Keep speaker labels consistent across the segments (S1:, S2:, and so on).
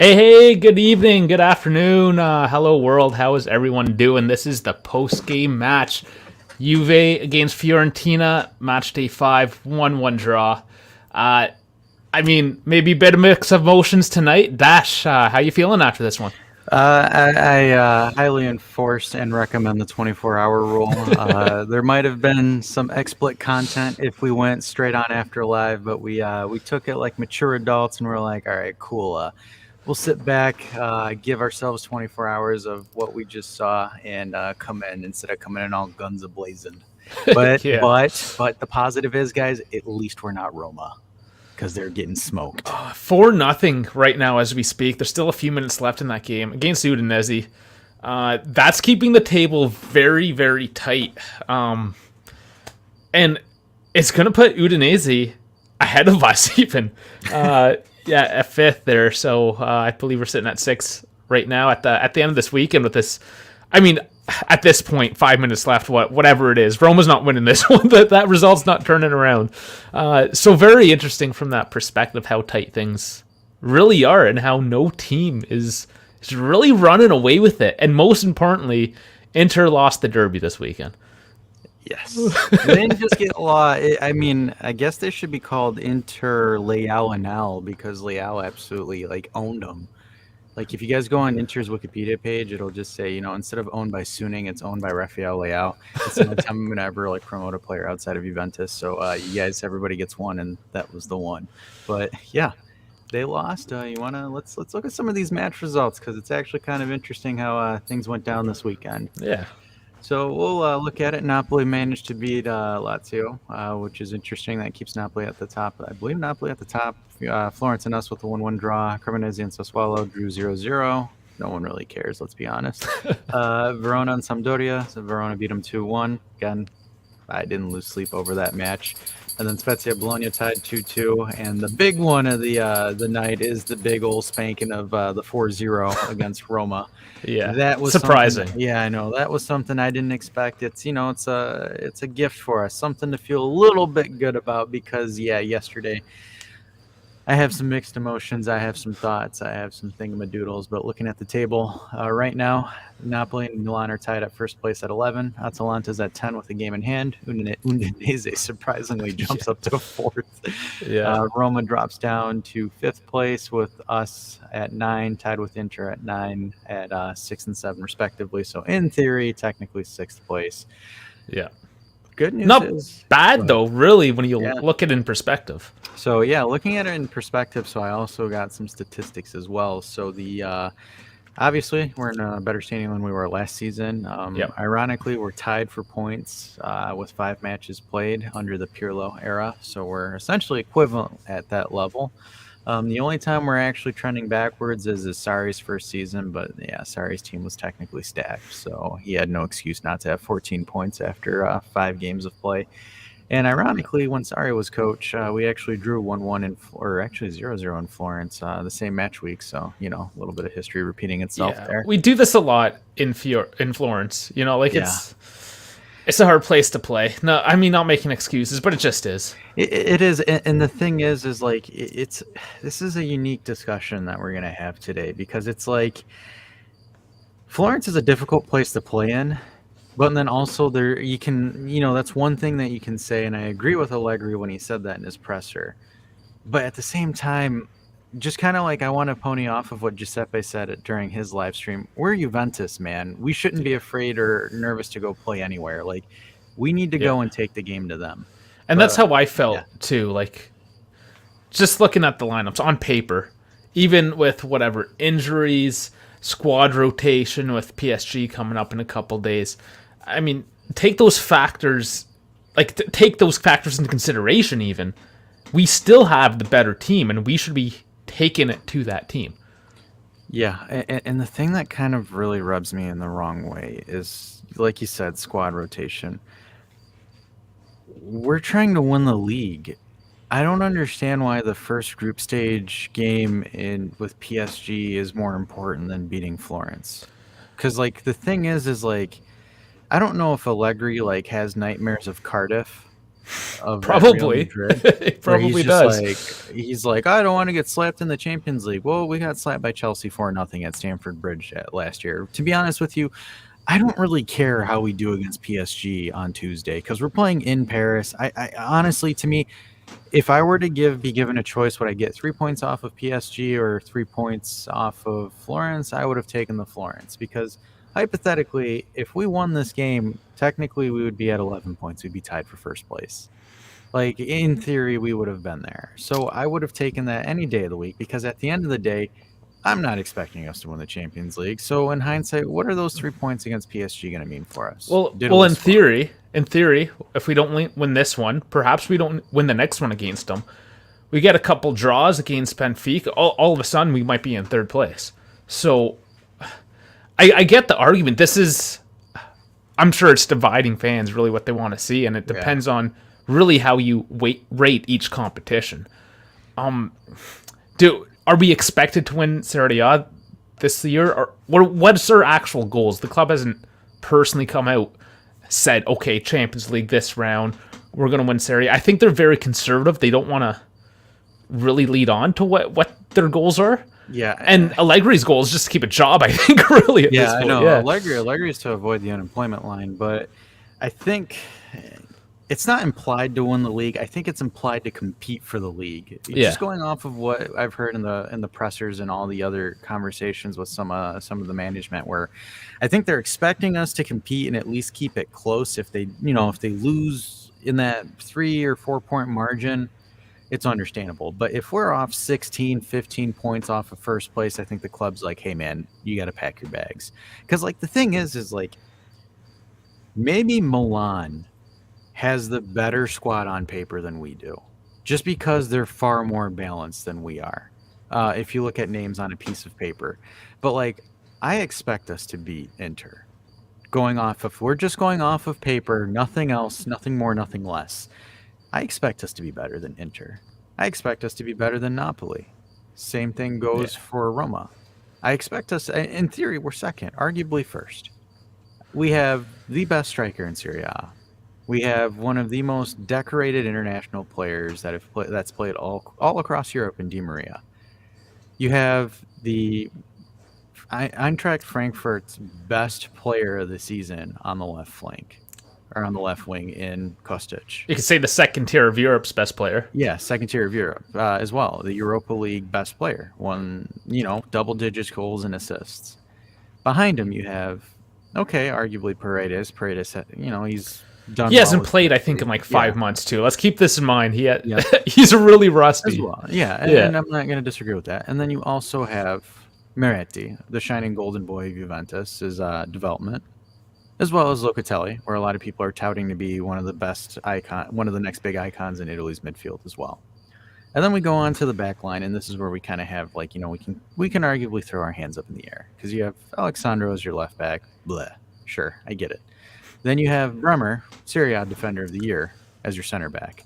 S1: Hey, good evening, good afternoon, hello world. How is everyone doing? This is the post-game match. Juve against Fiorentina, match day 5, 1-1 draw. Uh, maybe a bit of mix of emotions tonight. Dash, how you feeling after this one?
S2: I highly enforce and recommend the 24-hour rule. There might have been some explicit content if we went straight on after live, but we took it like mature adults and we're like, all right, cool. We'll sit back, give ourselves 24 hours of what we just saw, and come in instead of coming in all guns a blazing. But
S1: Yeah.
S2: but but the positive is, guys, at least we're not Roma because they're getting smoked.
S1: 4-0 right now as we speak. There's still a few minutes left in that game against Udinese. That's keeping the table very, very tight. And it's going to put Udinese ahead of us even. At fifth there. So I believe we're sitting at 6 right now at the end of this weekend with this. I mean, at this point, 5 minutes left. Whatever it is, Roma's not winning this one. That result's not turning around. So very interesting from that perspective how tight things really are and how no team is really running away with it. And most importantly, Inter lost the derby this weekend.
S2: Yes. They didn't just get law. I mean, I guess they should be called Inter Leal and Al because Leal absolutely owned them. Like if you guys go on Inter's Wikipedia page, it'll just say, instead of owned by Suning, it's owned by Rafael Leal. It's the only time I'm gonna ever promote a player outside of Juventus. So you guys, everybody gets one, and that was the one. But yeah, they lost. Let's look at some of these match results because it's actually kind of interesting how things went down this weekend.
S1: Yeah.
S2: So we'll look at it. Napoli managed to beat Lazio, which is interesting. That keeps Napoli at the top. I believe Napoli at the top. Florence and us with a 1-1 draw. Cremonese and Sassuolo drew 0-0. No one really cares, let's be honest. Verona and Sampdoria. So Verona beat them 2-1. Again, I didn't lose sleep over that match. And then Spezia Bologna tied 2-2. And the big one of the night is the big old spanking of the 4-0 against Roma.
S1: Yeah.
S2: That was
S1: surprising.
S2: Yeah, I know. That was something I didn't expect. It's a gift for us. Something to feel a little bit good about because yesterday I have some mixed emotions. I have some thoughts. I have some thingamadoodles. But looking at the table right now, Napoli and Milan are tied at first place at 11. Atalanta's at 10 with a game in hand. Udinese surprisingly jumps up to fourth.
S1: Yeah.
S2: Roma drops down to fifth place with us at 9, tied with Inter at 9 at 6 and 7 respectively. So in theory, technically sixth place.
S1: Yeah.
S2: Good news
S1: Not
S2: is
S1: bad though, really, when you look at it in perspective.
S2: So looking at it in perspective, so I also got some statistics as well. So obviously we're in a better standing than we were last season. Ironically, we're tied for points with 5 matches played under the Pirlo era. So we're essentially equivalent at that level. The only time we're actually trending backwards is Sarri's first season, but Sarri's team was technically stacked, so he had no excuse not to have 14 points after 5 games of play. And ironically, when Sarri was coach, we actually drew 1-1 or actually 0-0 in Florence the same match week. So a little bit of history repeating itself there.
S1: We do this a lot in Florence. It's a hard place to play. No, I mean, not making excuses, but it just is.
S2: It is, and the thing is this is a unique discussion that we're gonna have today because it's like Florence is a difficult place to play in, but then also there you can that's one thing that you can say, and I agree with Allegri when he said that in his presser. But at the same time, just kind of I want to pony off of what Giuseppe said during his live stream. We're Juventus, man. We shouldn't be afraid or nervous to go play anywhere. We need to go and take the game to them.
S1: And that's how I felt too. Just looking at the lineups on paper, even with whatever injuries, squad rotation with PSG coming up in a couple days. I mean, take those factors into consideration. Even we still have the better team, and we should be taking it to that team.
S2: Yeah, and the thing that kind of really rubs me in the wrong way is, like you said, squad rotation. We're trying to win the league. I don't understand why the first group stage game with PSG is more important than beating Florence. Because the thing is I don't know if Allegri has nightmares of Cardiff of that Real
S1: Probably.
S2: Madrid,
S1: It
S2: where
S1: probably does.
S2: he's like, I don't want to get slapped in the Champions League. Well, we got slapped by Chelsea 4-0 at Stamford Bridge last year. To be honest with you, I don't really care how we do against PSG on Tuesday because we're playing in Paris. I honestly, to me, if I were to be given a choice, would I get 3 points off of PSG or 3 points off of Florence? I would have taken the Florence because hypothetically, if we won this game, technically we would be at 11 points. We'd be tied for first place. Like, in theory, we would have been there. So I would have taken that any day of the week because at the end of the day, I'm not expecting us to win the Champions League. So in hindsight, what are those 3 points against PSG going to mean for us?
S1: Well, in theory, if we don't win this one, perhaps we don't win the next one against them. We get a couple draws against Benfica. All of a sudden, we might be in third place. So I get the argument. I'm sure it's dividing fans really what they want to see, and it depends on really how you rate each competition. Are we expected to win Serie A this year, or what's our actual goals? The club hasn't personally come out said, okay, Champions League this round, we're going to win Serie A. I think they're very conservative. They don't want to really lead on to what their goals are.
S2: Yeah,
S1: and Allegri's goal is just to keep a job, I think, really, at this point.
S2: I know. Yeah. Allegri is to avoid the unemployment line, but I think it's not implied to win the league. I think it's implied to compete for the league. Just going off of what I've heard in the pressers and all the other conversations with some of the management, where I think they're expecting us to compete and at least keep it close. If they lose in that 3 or 4 point margin, it's understandable. But if we're off 16, 15 points off of first place, I think the club's like, hey man, you got to pack your bags. Because like the thing is like maybe Milan has the better squad on paper than we do, just because they're far more balanced than we are. If you look at names on a piece of paper, but like I expect us to beat Inter. We're just going off of paper, nothing else, nothing more, nothing less. I expect us to be better than Inter. I expect us to be better than Napoli. Same thing goes for Roma. I expect us, in theory, we're second, arguably first. We have the best striker in Serie A. We have one of the most decorated international players that's played all across Europe in Di Maria. You have the Eintracht Frankfurt's best player of the season on the left flank, or on the left wing in Kostic.
S1: You could say the second tier of Europe's best player.
S2: Yeah, second tier of Europe as well. The Europa League best player. Won, double digits goals and assists. Behind him you have, arguably Paredes. He's done.
S1: He hasn't played, I think, in like 5 months too. Let's keep this in mind. He's really rusty.
S2: As well. And I'm not going to disagree with that. And then you also have Meretti, the shining golden boy of Juventus, is development, as well as Locatelli, where a lot of people are touting to be one of the next big icons in Italy's midfield as well. And then we go on to the back line, and this is where we kind of have we can arguably throw our hands up in the air, because you have Alexandro as your left back. Bleh. Sure, I get it. Then you have Bremer, Serie A Defender of the Year, as your center back.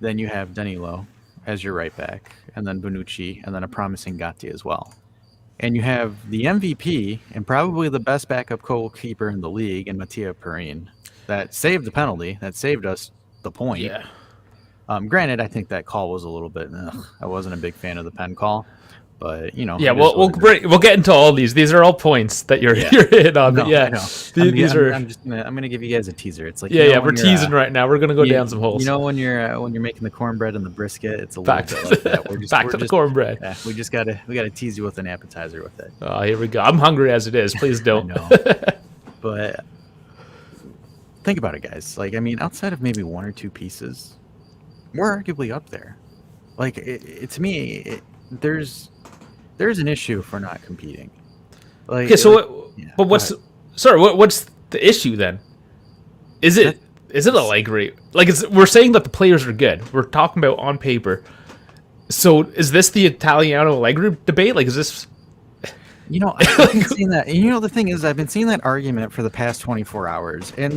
S2: Then you have Danilo as your right back, and then Bonucci, and then a promising Gatti as well. And you have the MVP and probably the best backup goalkeeper in the league in Mattia Perin, that saved the penalty, that saved us the point.
S1: Yeah.
S2: Granted, I think that call was a little bit. I wasn't a big fan of the pen call, but
S1: Yeah, we'll get into all these. These are all points that you're hitting on.
S2: No,
S1: yeah,
S2: I'm gonna give you guys a teaser. It's like
S1: we're teasing right now. We're gonna go down some holes.
S2: When you're making the cornbread and the brisket, it's a
S1: back
S2: little bit like that. We're
S1: to the cornbread.
S2: Yeah, we gotta tease you with an appetizer with it.
S1: Oh, here we go. I'm hungry as it is. Please don't.
S2: I know. But think about it, guys. Outside of maybe 1 or 2 pieces, we're arguably up there. To me, there's an issue for not competing.
S1: What's the issue then? Is it Allegri? We're saying that the players are good. We're talking about on paper. So is this the Italiano Allegri debate? Is this?
S2: I've been seeing that. The thing is, I've been seeing that argument for the past 24 hours, and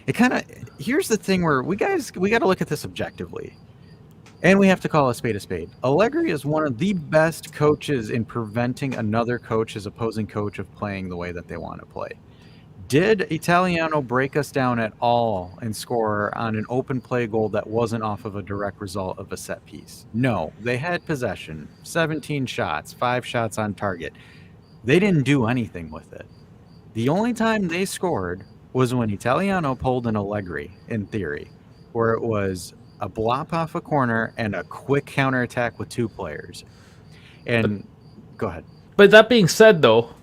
S2: it kind of. Here's the thing where we got to look at this objectively. And we have to call a spade a spade. Allegri is one of the best coaches in preventing another opposing coach, of playing the way that they want to play. Did Italiano break us down at all and score on an open play goal that wasn't off of a direct result of a set piece? No. They had possession, 17 shots, 5 shots on target. They didn't do anything with it. The only time they scored was when Italiano pulled an Allegri, in theory, where it was a blop off a corner and a quick counterattack with 2 players. And go ahead.
S1: But that being said, though,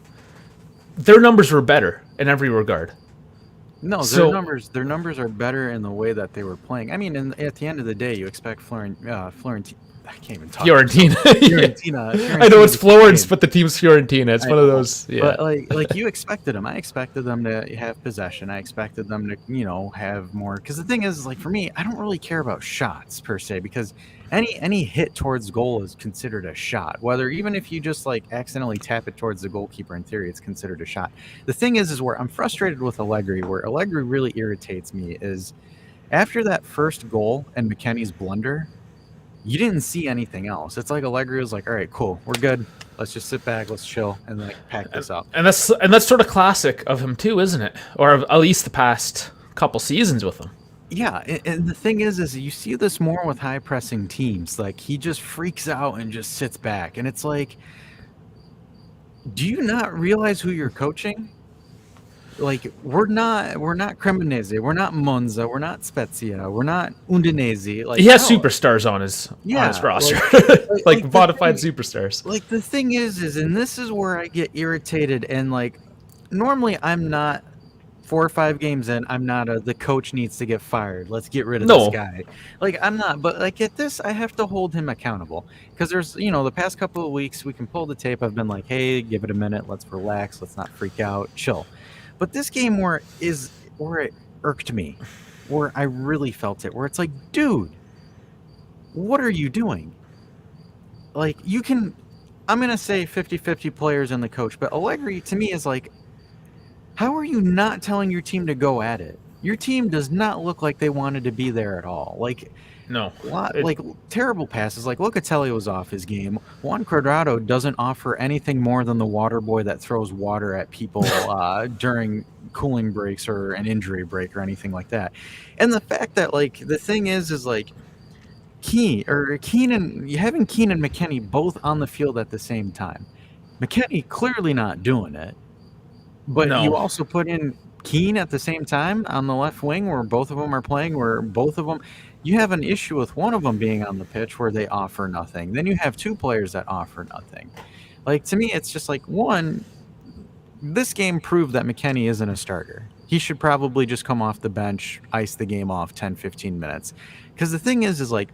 S1: their numbers were better in every regard.
S2: No, their numbers are better in the way that they were playing. I mean, at the end of the day, you expect Fiorentina. I can't even talk.
S1: Fiorentina.
S2: Fiorentina.
S1: I know it's Florence, but the team's Fiorentina. It's one of those. Yeah.
S2: But like you expected them. I expected them to have possession. I expected them to have more. Because the thing is, like for me, I don't really care about shots per se, because any hit towards goal is considered a shot. Whether even if you just like accidentally tap it towards the goalkeeper, in theory, it's considered a shot. The thing is where I'm frustrated with Allegri, where Allegri really irritates me, is after that first goal and McKennie's blunder, you didn't see anything else. It's like Allegri was like, all right, cool, we're good. Let's just sit back, let's chill, and like pack this up.
S1: And that's sort of classic of him too, isn't it? Or at least the past couple seasons with him.
S2: Yeah, and the thing is you see this more with high pressing teams. Like he just freaks out and just sits back, and it's like, do you not realize who you're coaching? Like we're not Cremonese, we're not Monza, we're not Spezia, we're not Udinese. Like
S1: he has superstars on his roster, like modified superstars.
S2: Like the thing is, and this is where I get irritated. And like normally I'm not 4 or 5 games in, I'm not the coach needs to get fired. Let's get rid of this guy. Like I'm not, but like at this, I have to hold him accountable because there's the past couple of weeks we can pull the tape. I've been like, hey, give it a minute, let's relax, let's not freak out, chill. But this game where it irked me, where I really felt it, where it's like, dude, what are you doing? Like, I'm going to say 50-50 players and the coach, but Allegri to me is like, how are you not telling your team to go at it? Your team does not look like they wanted to be there at all. Like,
S1: no,
S2: like terrible passes. Like Locatelli was off his game. Juan Cuadrado doesn't offer anything more than the water boy that throws water at people during cooling breaks or an injury break or anything like that. And the fact that like the thing is like having Keane and McKennie both on the field at the same time. McKennie clearly not doing it, but you also put in Keane at the same time on the left wing where both of them are playing, where both of them. You have an issue with one of them being on the pitch where they offer nothing. Then you have 2 players that offer nothing. Like, to me, it's just like, one, this game proved that McKennie isn't a starter. He should probably just come off the bench, ice the game off 10, 15 minutes. Because the thing is like,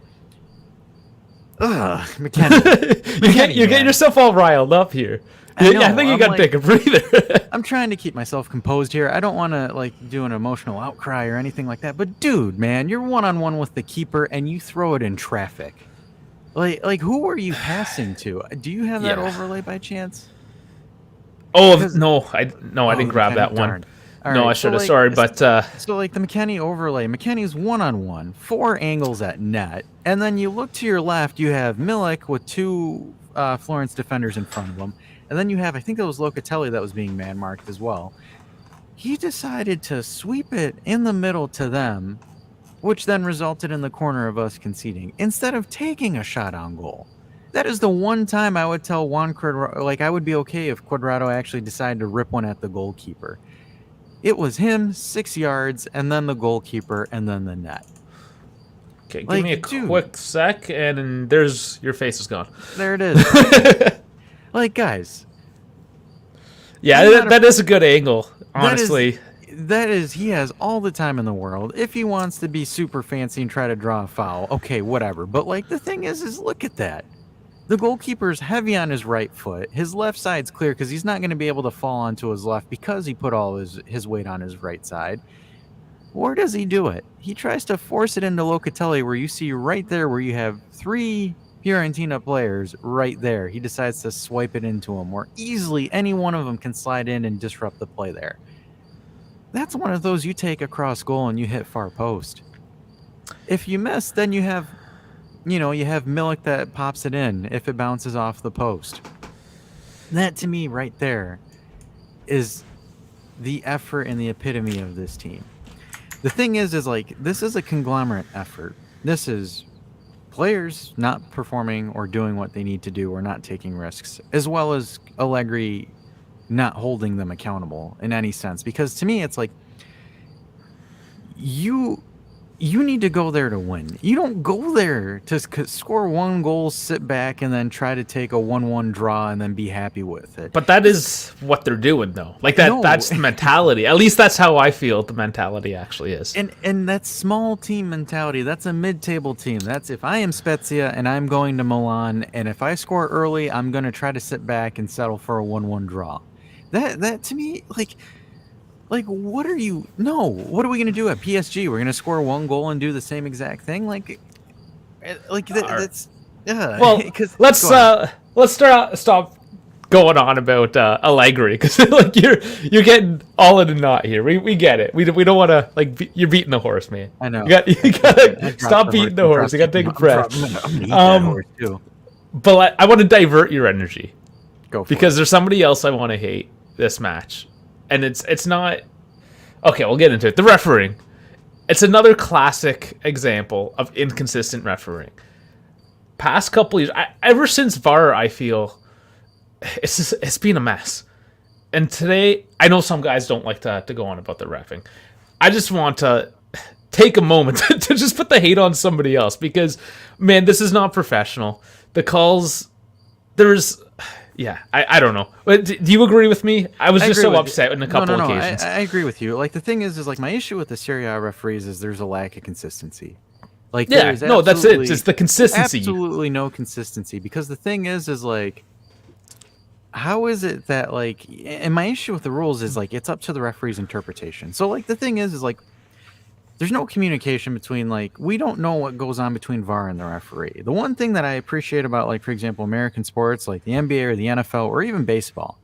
S2: McKennie.
S1: You're getting yourself all riled up here. I think you got to take a breather.
S2: I'm trying to keep myself composed here. I don't want to like do an emotional outcry or anything like that. But dude, man, you're one-on-one with the keeper and you throw it in traffic. Like who are you passing to? Do you have that overlay by chance?
S1: Oh no, I didn't grab that one. No, I should have. Sorry, but
S2: so like the McKennie overlay, McKennie's 1-on-1, 4 angles at net, and then you look to your left, you have Milik with 2 Florence defenders in front of him. And then you have, I think it was Locatelli that was being man-marked as well. He decided to sweep it in the middle to them, which then resulted in the corner of us conceding, instead of taking a shot on goal. That is the one time I would tell Juan Cuadrado, like I would be okay if Cuadrado actually decided to rip one at the goalkeeper. It was him, 6 yards, and then the goalkeeper, and then the net.
S1: Okay, give me a quick sec, and there's your face is gone.
S2: There it is. Like, guys.
S1: Yeah, that is a good angle, honestly.
S2: That is, he has all the time in the world. If he wants to be super fancy and try to draw a foul, okay, whatever. But, like, the thing is look at that. The goalkeeper's heavy on his right foot. His left side's clear because he's not going to be able to fall onto his left because he put all his weight on his right side. Where does he do it? He tries to force it into Locatelli, where you see right there where you have 3 Fiorentina players right there. He decides to swipe it into him, where easily any one of them can slide in and disrupt the play there. That's one of those you take across goal and you hit far post. If you miss, then you have Milik that pops it in if it bounces off the post. That to me right there is the effort and the epitome of this team. The thing is like, this is a conglomerate effort. This is players not performing or doing what they need to do or not taking risks, as well as Allegri not holding them accountable in any sense. Because to me, it's like, you need to go there to win. You don't go there to score one goal, sit back, and then try to take a 1-1 draw and then be happy with it.
S1: But that is what they're doing, though. Like that's the mentality. At least that's how I feel the mentality actually is.
S2: And that's small team mentality. That's a mid-table team. That's if I am Spezia and I'm going to Milan, and if I score early, I'm going to try to sit back and settle for a 1-1 draw. That to me, like, what are you? No, what are we gonna do at PSG? We're gonna score one goal and do the same exact thing, that's yeah.
S1: Well, let's stop going on about Allegri, because like you're getting all in a knot here. We get it. We don't want to you're beating the horse, man.
S2: I know.
S1: You gotta stop beating the horse. You gotta take a breath. But I want to divert your energy.
S2: Go for
S1: because there's somebody else I want to hate this match. And it's not... Okay, we'll get into it. The refereeing. It's another classic example of inconsistent refereeing. Past couple years... ever since VAR, I feel... It's been a mess. And today... I know some guys don't like to go on about the reffing. I just want to take a moment to just put the hate on somebody else. Because, man, this is not professional. The calls... There's... Yeah, I don't know. But do you agree with me? I was just so upset in a couple occasions.
S2: I agree with you. Like, the thing is like, my issue with the Serie A referees is there's a lack of consistency. Like,
S1: yeah, no, that's it. It's the consistency.
S2: Absolutely no consistency. Because the thing is like, how is it that, like, and my issue with the rules is, like, it's up to the referee's interpretation. So, like, the thing is like, there's no communication between, like, we don't know what goes on between VAR and the referee. The one thing that I appreciate about, like, for example, American sports, like the NBA or the NFL or even baseball,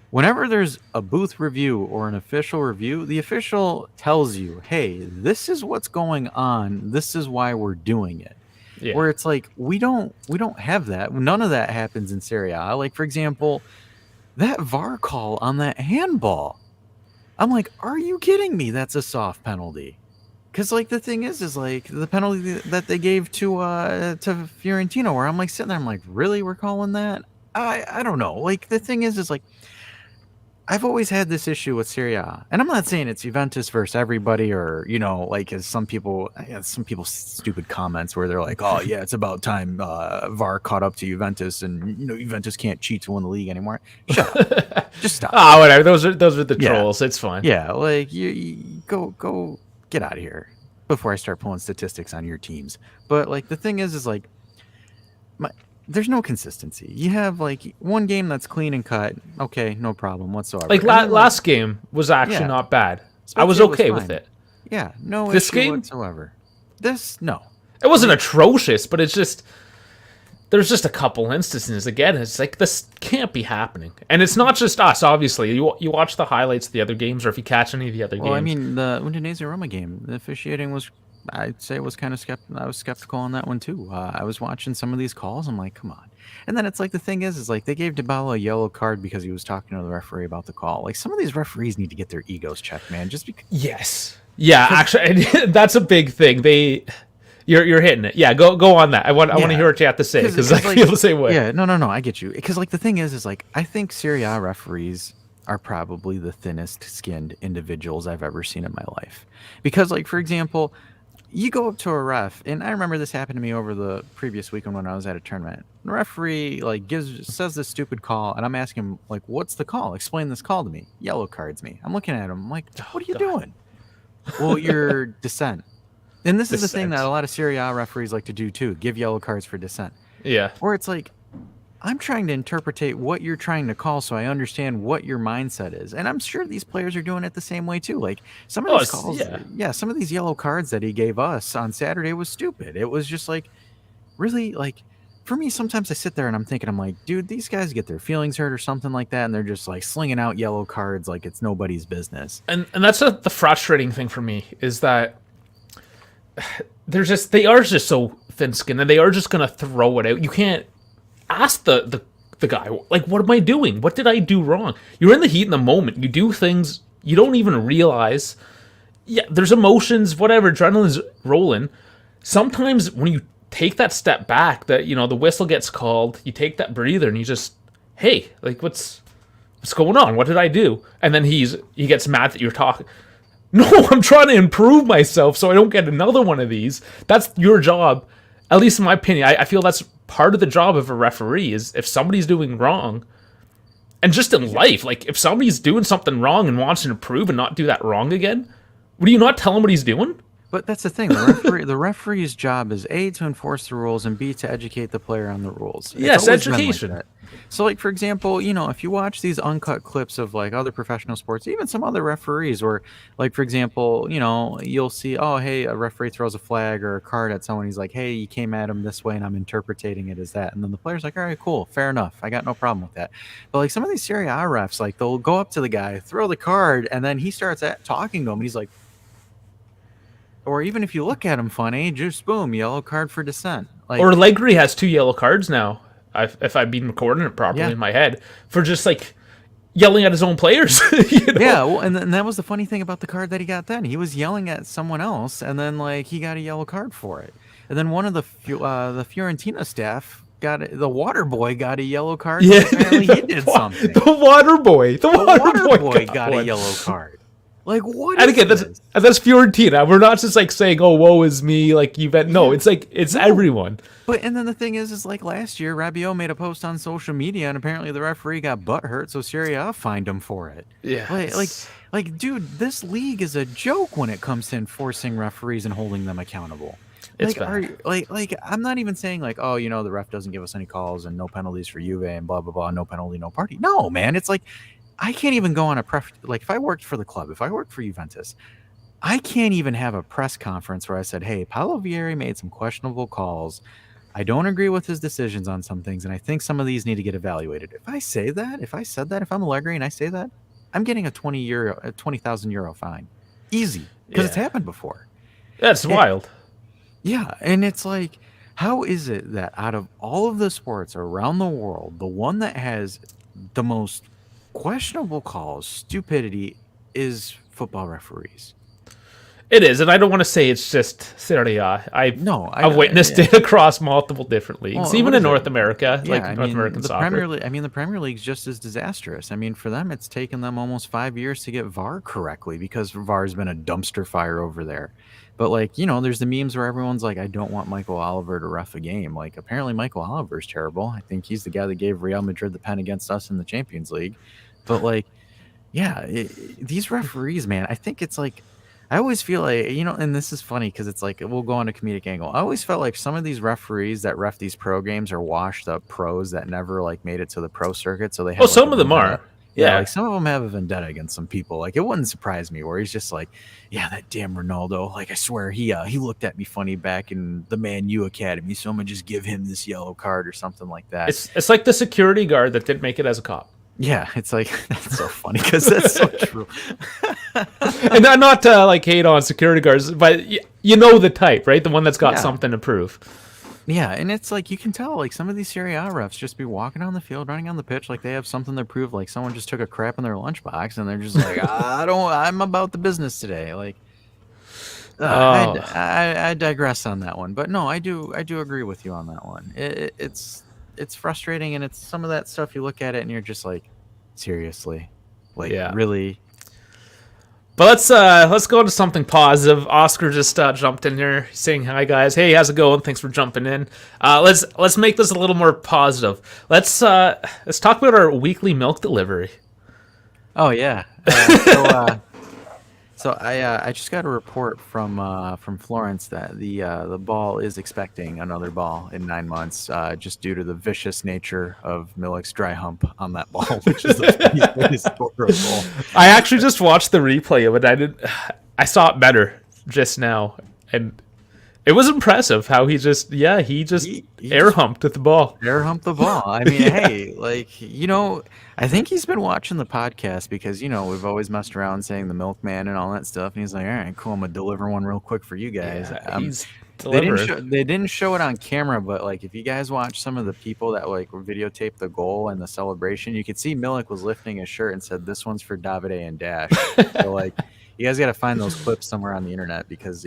S2: whenever there's a booth review or an official review, the official tells you, hey, this is what's going on. This is why we're doing it. Yeah. Where it's like, we don't have that. None of that happens in Serie A. Like, for example, that VAR call on that handball. I'm like, are you kidding me? That's a soft penalty. Because, like, the thing is like, the penalty that they gave to Fiorentina, where I'm, like, sitting there, I'm like, really? We're calling that? I don't know. Like, the thing is like, I've always had this issue with Serie A. And I'm not saying it's Juventus versus everybody, or, you know, like, as some people's stupid comments where they're like, oh, yeah, it's about time VAR caught up to Juventus, and, you know, Juventus can't cheat to win the league anymore. Shut up. Just stop.
S1: Oh, whatever. Those are the trolls. It's fine.
S2: Yeah, like, you go... Get out of here before I start pulling statistics on your teams. But, like, the thing is like, there's no consistency. You have, like, one game that's clean and cut. Okay, no problem whatsoever.
S1: Like, last game was actually not bad. I was okay with it.
S2: Yeah, no
S1: this
S2: issue
S1: game
S2: whatsoever. No.
S1: It wasn't atrocious, but it's just... There's just a couple instances. Again, it's like, this can't be happening. And it's not just us, obviously. You watch the highlights of the other games, or if you catch any of the other games.
S2: Well, I mean, the Udinese-Roma game, the officiating was, I'd say, was kind of I was skeptical on that one, too. I was watching some of these calls. I'm like, come on. And then it's like, the thing is like, they gave Dybala a yellow card because he was talking to the referee about the call. Like, some of these referees need to get their egos checked, man. Just because.
S1: Yes. Yeah, actually, that's a big thing. You're hitting it. Yeah, go on that. I want to hear what you have to say, because I feel the same way.
S2: Yeah, no, I get you. Because, like, the thing is like, I think Serie A referees are probably the thinnest skinned individuals I've ever seen in my life. Because, like, for example, you go up to a ref, and I remember this happened to me over the previous weekend when I was at a tournament. The referee, like, says this stupid call, and I'm asking him, like, what's the call? Explain this call to me. Yellow cards me. I'm looking at him, I'm like, what are you doing? Well, you're dissent. And this is the thing that a lot of Serie A referees like to do, too. Give yellow cards for dissent.
S1: Yeah.
S2: Or it's like, I'm trying to interpretate what you're trying to call so I understand what your mindset is. And I'm sure these players are doing it the same way, too. Like, some of these calls, some of these yellow cards that he gave us on Saturday was stupid. It was just like, really, like, for me, sometimes I sit there and I'm thinking, I'm like, dude, these guys get their feelings hurt or something like that, and they're just, like, slinging out yellow cards like it's nobody's business.
S1: And that's the frustrating thing for me, is that they are just so thin-skinned, and they are just gonna throw it out. You can't ask the guy, like, what am I doing? What did I do wrong? You're in the heat in the moment. You do things you don't even realize. Yeah, there's emotions, whatever, adrenaline's rolling. Sometimes when you take that step back, that the whistle gets called, you take that breather and you just, hey, like what's going on? What did I do? And then he gets mad that you're talking. No, I'm trying to improve myself so I don't get another one of these. That's your job, at least in my opinion. I feel that's part of the job of a referee, is if somebody's doing wrong, and just in life, like if somebody's doing something wrong and wants to improve and not do that wrong again, would you not tell him what he's doing?
S2: But that's the thing. The referee's job is A, to enforce the rules, and B, to educate the player on the rules.
S1: Yes, education.
S2: Like so, like, for example, if you watch these uncut clips of like other professional sports, even some other referees, or like, for example, you'll see, oh, hey, a referee throws a flag or a card at someone. He's like, hey, you came at him this way and I'm interpreting it as that. And then the player's like, all right, cool, fair enough. I got no problem with that. But like some of these Serie A refs, like they'll go up to the guy, throw the card, and then he starts talking to him. And he's like, or even if you look at him funny, just boom, yellow card for dissent.
S1: Like, or Legri has 2 yellow cards now, if I've been recording it properly in my head, for just like yelling at his own players.
S2: Yeah, well, and that was the funny thing about the card that he got then. He was yelling at someone else, and then like he got a yellow card for it. And then one of the Fiorentina staff the water boy got a yellow card.
S1: Yeah,
S2: apparently he did something.
S1: The water boy
S2: got a yellow card. Like, what?
S1: And again, that's Fiorentina. We're not just like saying, "Oh, woe is me." Like no, it's like it's everyone.
S2: But and then the thing is like last year, Rabiot made a post on social media, and apparently the referee got butthurt, so Serie A fined him for it.
S1: Yeah,
S2: like, dude, this league is a joke when it comes to enforcing referees and holding them accountable.
S1: It's bad.
S2: Like I'm not even saying like, oh, the ref doesn't give us any calls and no penalties for Juve and blah blah blah, no penalty, no party. No, man, it's like, I can't even go on like if I worked for the club, if I worked for Juventus, I can't even have a press conference where I said, hey, Paolo Vieri made some questionable calls. I don't agree with his decisions on some things, and I think some of these need to get evaluated. If I said that, if I'm Allegri and I say that, I'm getting a 20,000 euro fine. Easy. Because it's happened before.
S1: That's wild.
S2: Yeah, and it's like, how is it that out of all of the sports around the world, the one that has the most questionable calls, stupidity, is football referees?
S1: It is, and I don't want to say it's just Serie A. I've witnessed it across multiple different leagues, even in North America, North American soccer.
S2: The Premier League's just as disastrous. I mean, for them, it's taken them almost 5 years to get VAR correctly because VAR's been a dumpster fire over there. But there's the memes where everyone's like, I don't want Michael Oliver to ref a game. Like, apparently Michael Oliver's terrible. I think he's the guy that gave Real Madrid the pen against us in the Champions League. But these referees, man, I think it's like, I always feel like, and this is funny because it's like, we'll go on a comedic angle. I always felt like some of these referees that ref these pro games are washed up pros that never made it to the pro circuit. So they have
S1: some of them are.
S2: Yeah, like some of them have a vendetta against some people. Like, it wouldn't surprise me where he's just like, yeah, that damn Ronaldo. Like, I swear he looked at me funny back in the Man U Academy, so I'm gonna just give him this yellow card or something like that.
S1: It's like the security guard that didn't make it as a cop.
S2: Yeah, it's like, that's so funny because that's so true.
S1: And I'm not hate on security guards, but the type, right? The one that's got something to prove.
S2: Yeah, and it's like, you can tell, like, some of these Serie A refs just be walking on the field, running on the pitch, like they have something to prove, like someone just took a crap in their lunchbox, and they're just like, I'm about the business today. Like, I digress on that one, but no, I do agree with you on that one. It's frustrating, and it's some of that stuff you look at it and you're just like, seriously, really.
S1: But let's go into something positive. Oscar just jumped in here saying hi, guys. Hey, how's it going? Thanks for jumping in. Let's make this a little more positive. Let's talk about our weekly milk delivery.
S2: Oh yeah. So I just got a report from Florence that the ball is expecting another ball in 9 months, just due to the vicious nature of Milik's dry hump on that ball, which is adorable.
S1: I actually just watched the replay of it. I saw it better just now, and it was impressive how he just air humped at the ball.
S2: Air humped the ball. I mean, hey, I think he's been watching the podcast because, we've always messed around saying the milkman and all that stuff. And he's like, all right, cool. I'm going to deliver one real quick for you guys.
S1: Yeah, delivered.
S2: They didn't show it on camera, but like if you guys watch some of the people that like videotaped the goal and the celebration, you could see Milik was lifting his shirt and said, "This one's for Davide and Dash." So like you guys got to find those clips somewhere on the internet because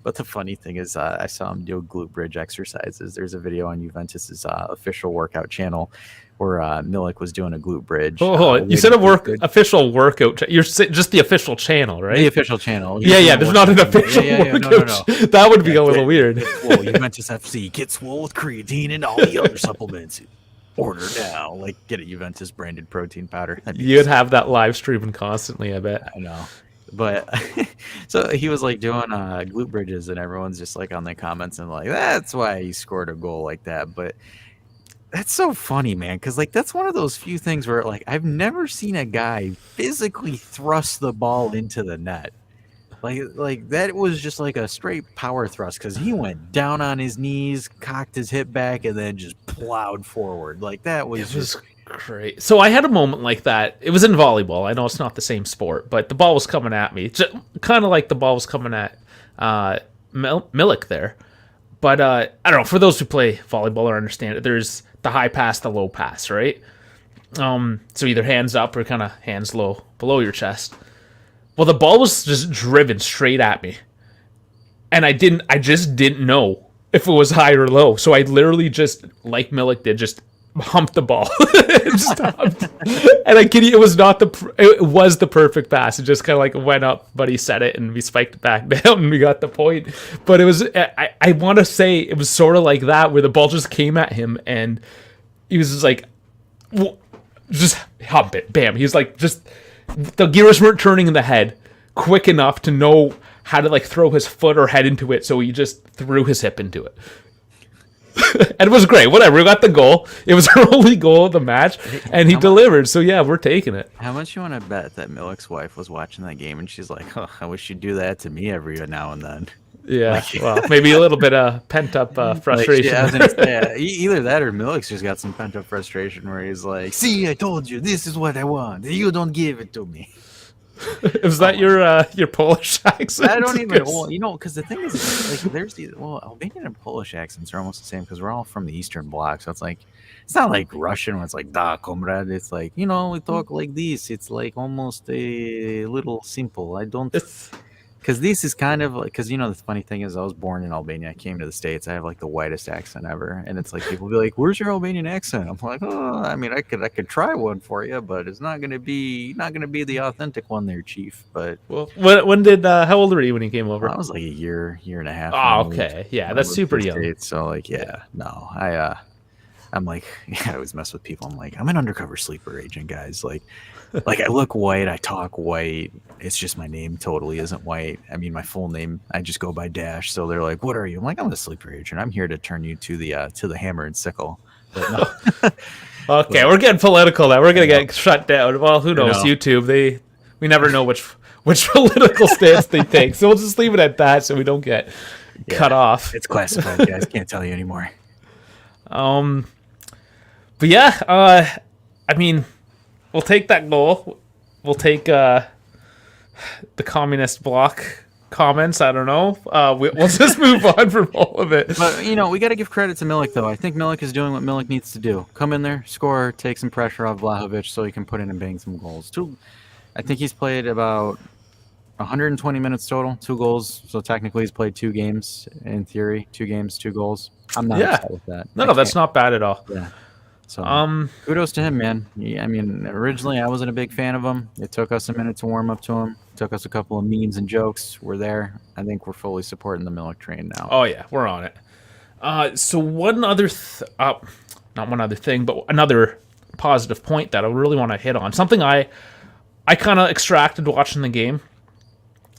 S2: But the funny thing is, I saw him do glute bridge exercises. There's a video on Juventus's official workout channel where Milik was doing a glute bridge.
S1: You said official workout. You're just the official channel, right?
S2: The official channel.
S1: Yeah. There's not an official workout. No. That would be a little weird.
S2: Juventus FC, get swole with creatine and all the other supplements. Order now. Like, get a Juventus branded protein powder.
S1: You'd have that live streaming constantly, I bet.
S2: I know. But so he was like doing glute bridges, and everyone's just like on the comments and like, that's why he scored a goal like that. But that's so funny, man, because like that's one of those few things where like I've never seen a guy physically thrust the ball into the net. Like that was just like a straight power thrust because he went down on his knees, cocked his hip back, and then just plowed forward. Like that was just
S1: great. So I had a moment like that. It was in volleyball. I know it's not the same sport, but the ball was coming at me, kind of like the ball was coming at Milik there. But I don't know. For those who play volleyball or understand it, there's the high pass, the low pass, right? So either hands up or kind of hands low below your chest. Well, the ball was just driven straight at me, and I just didn't know if it was high or low. So I literally just, like Milik did, just humped the ball. And I kid you, it was the perfect pass. It just kind of like went up, but he set it, and we spiked it back down, and we got the point. But it was, I want to say it was sort of like that, where the ball just came at him, and he was just like, just hump it, bam. He was like, just. The gears weren't turning in the head quick enough to know how to like throw his foot or head into it, so he just threw his hip into it. And it was great. Whatever, we got the goal. It was our only goal of the match, and he delivered. So yeah, we're taking it.
S2: How much you want to bet that Milik's wife was watching that game and she's like, "Oh, I wish you'd do that to me every now and then."
S1: Yeah, well, maybe a little bit of pent up frustration.
S2: Either that or Milik's just got some pent up frustration where he's like, "See, I told you, this is what I want. You don't give it to me."
S1: Was that your Polish accent?
S2: I don't even. Well, because the thing is, like, there's these. Well, Albanian and Polish accents are almost the same because we're all from the Eastern Bloc. So it's like, it's not like Russian where it's like "da, comrade." It's like, we talk like this. It's like almost a little simple. I don't. Because this is kind of like, because the funny thing is, I was born in Albania. I came to the States. I have like the whitest accent ever, and it's like people be like, "Where's your Albanian accent?" I'm like, "Oh, I mean, I could try one for you, but it's not gonna be the authentic one, there, Chief." But
S1: well, when how old were you when you came over?
S2: I was like a year and a half.
S1: Oh, okay, yeah, that's super young.
S2: States, so like, no, I'm like, I always mess with people. I'm like, I'm an undercover sleeper agent, guys. Like I look white, I talk white. It's just my name totally isn't white. I mean, my full name, I just go by Dash. So they're like, "What are you?" I'm like, "I'm a sleeper agent. I'm here to turn you to the hammer and sickle." But no.
S1: Okay, we're getting political now. We're gonna get shut down. Well, who knows? YouTube, we never know which political stance they take. So we'll just leave it at that, so we don't get cut off.
S2: It's classified, guys. Can't tell you anymore.
S1: But yeah, I mean, we'll take that goal. We'll take the communist bloc comments. I don't know. We'll just move on from all of it.
S2: But we got to give credit to Milik, though. I think Milik is doing what Milik needs to do: come in there, score, take some pressure off Vlahovic, so he can put in and bang some goals. I think he's played about 120 minutes total, 2 goals. So technically, he's played 2 games in theory. 2 games, 2 goals. I'm not upset with that.
S1: No, that's not bad at all.
S2: Yeah. So kudos to him, man. I mean, originally I wasn't a big fan of him. It took us a minute to warm up to him. It took us a couple of memes and jokes. We're there. I think we're fully supporting the Milik train now.
S1: Oh yeah, we're on it. So one other, not one other thing, but another positive point that I really want to hit on. Something I kind of extracted watching the game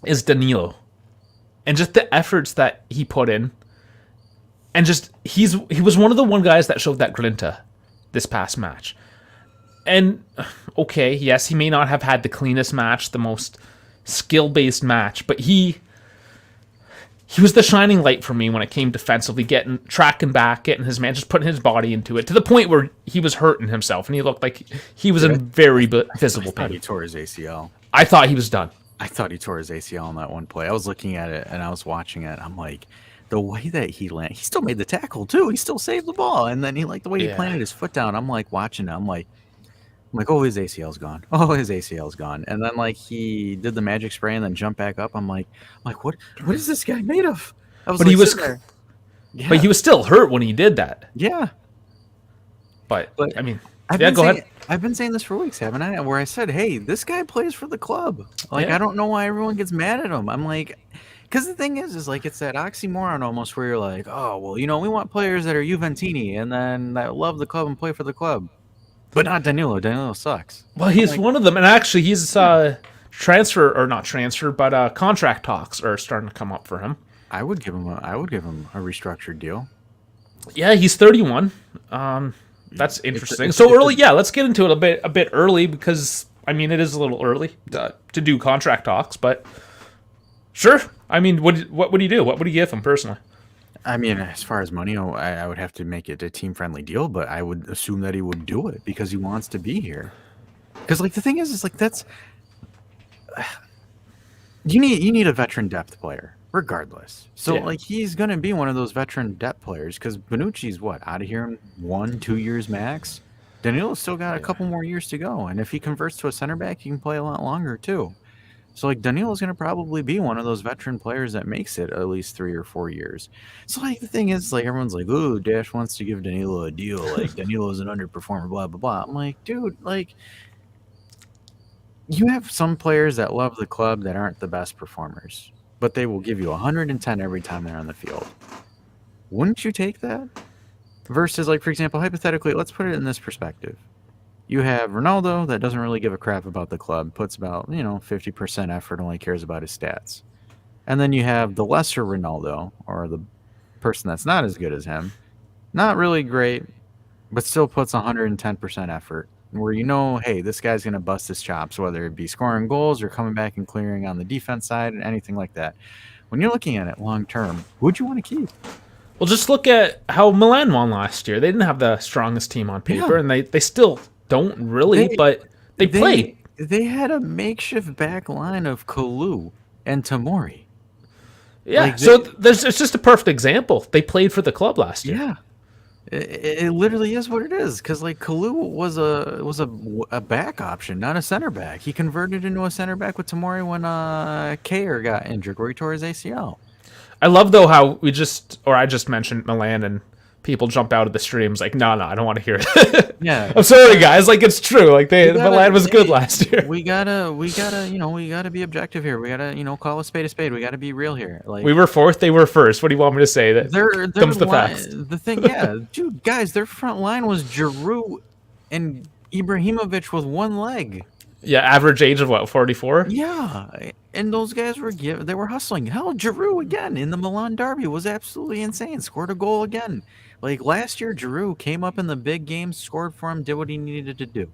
S1: is Danilo, and just the efforts that he put in, and just he was one of the guys that showed that grinta this past match. And okay, yes, he may not have had the cleanest match, the most skill-based match, but he was the shining light for me when it came defensively, tracking back, getting his man, just putting his body into it, to the point where he was hurting himself, and he looked like he was in very visible pain.
S2: He tore his ACL.
S1: I thought he was done.
S2: I thought he tore his ACL on that one play. I was looking at it and I was watching it. I'm like, the way that he landed, he still made the tackle too. He still saved the ball, and then he like the way he
S1: Yeah.
S2: planted his foot down. I'm like watching it. I'm like, oh, his ACL's gone. Oh, his ACL's gone. And then like he did the magic spray and then jumped back up. I'm like, what is this guy made of? I was
S1: But
S2: like
S1: he was,
S2: sitting there.
S1: but
S2: Yeah,
S1: he was still hurt when he did that.
S2: yeah.
S1: But
S2: But
S1: I mean,
S2: I've
S1: yeah,
S2: been
S1: go
S2: saying
S1: ahead.
S2: I've been saying this for weeks, haven't I? Where I said, hey, this guy plays for the club. Like
S1: Yeah.
S2: I don't know why everyone gets mad at him. I'm like, because the thing is like it's that oxymoron almost where you're like, oh well, we want players that are Juventini and then that love the club and play for the club, but not Danilo. Danilo sucks.
S1: Well,
S2: I'm
S1: he's
S2: like,
S1: one of them, and actually, he's
S2: yeah.
S1: transfer or not transfer, but contract talks are starting to come up for him.
S2: I would give him a restructured deal.
S1: Yeah, he's 31. That's interesting. So
S2: It's
S1: early, yeah. Let's get into it a bit early because I mean it is a little early to do contract talks, but sure. I mean, what would he do? What would he give him personally?
S2: I mean, as far as money, I would have to make it a team friendly deal, but I would assume that he would do it because he wants to be here. Because like the thing is like that's you need a veteran depth player regardless. So
S1: Yeah.
S2: like he's gonna be one of those veteran depth players because Bonucci's what out of here in 1-2 years max. Danilo's still got a
S1: Yeah.
S2: couple more years to go, and if he converts to a center back, he can play a lot longer too. So like Danilo's gonna probably be one of those veteran players that makes it at least 3 or 4 years. So like the thing is like everyone's like, "Ooh, Dash wants to give Danilo a deal. Like Danilo's an underperformer." Blah blah blah. I'm like, dude, like you have some players that love the club that aren't the best performers, but they will give you 110 every time they're on the field. Wouldn't you take that? Versus, like, for example, hypothetically, let's put it in this perspective. You have Ronaldo that doesn't really give a crap about the club, puts about, 50% effort, only cares about his stats. And then you have the lesser Ronaldo, or the person that's not as good as him, not really great, but still puts 110% effort. Where hey, this guy's going to bust his chops, whether it be scoring goals or coming back and clearing on the defense side and anything like that. When you're looking at it long term, who'd you want to keep?
S1: Well, just look at how Milan won last year. They didn't have the strongest team on paper,
S2: Yeah.
S1: and they still don't really,
S2: They
S1: but they played.
S2: they had a makeshift back line of Kalu and Tamori.
S1: Yeah,
S2: Like
S1: so it's just a perfect example. They played for the club last year.
S2: yeah, it literally is what it is. Because like Kalu was a back option, not a center back. He converted into a center back with Tamori when Kayer got injured, where he tore his ACL.
S1: I love though how I just mentioned Milan and people jump out of the streams like, no, I don't want to hear it.
S2: Yeah,
S1: I'm sorry, guys. Like it's true. Like Milan was good
S2: hey,
S1: last year.
S2: we gotta be objective here. We gotta call a spade a spade. We gotta be real here. Like
S1: We were fourth, they were first. What do you want me to say? That
S2: their
S1: comes the
S2: line,
S1: facts.
S2: the thing, yeah, dude, guys, their front line was Giroud and Ibrahimovic with one leg.
S1: Yeah, average age of what, 44?
S2: Yeah, and those guys they were hustling. Hell, Giroud again in the Milan derby was absolutely insane. Scored a goal again. Like last year, Giroud came up in the big games, scored for him, did what he needed to do.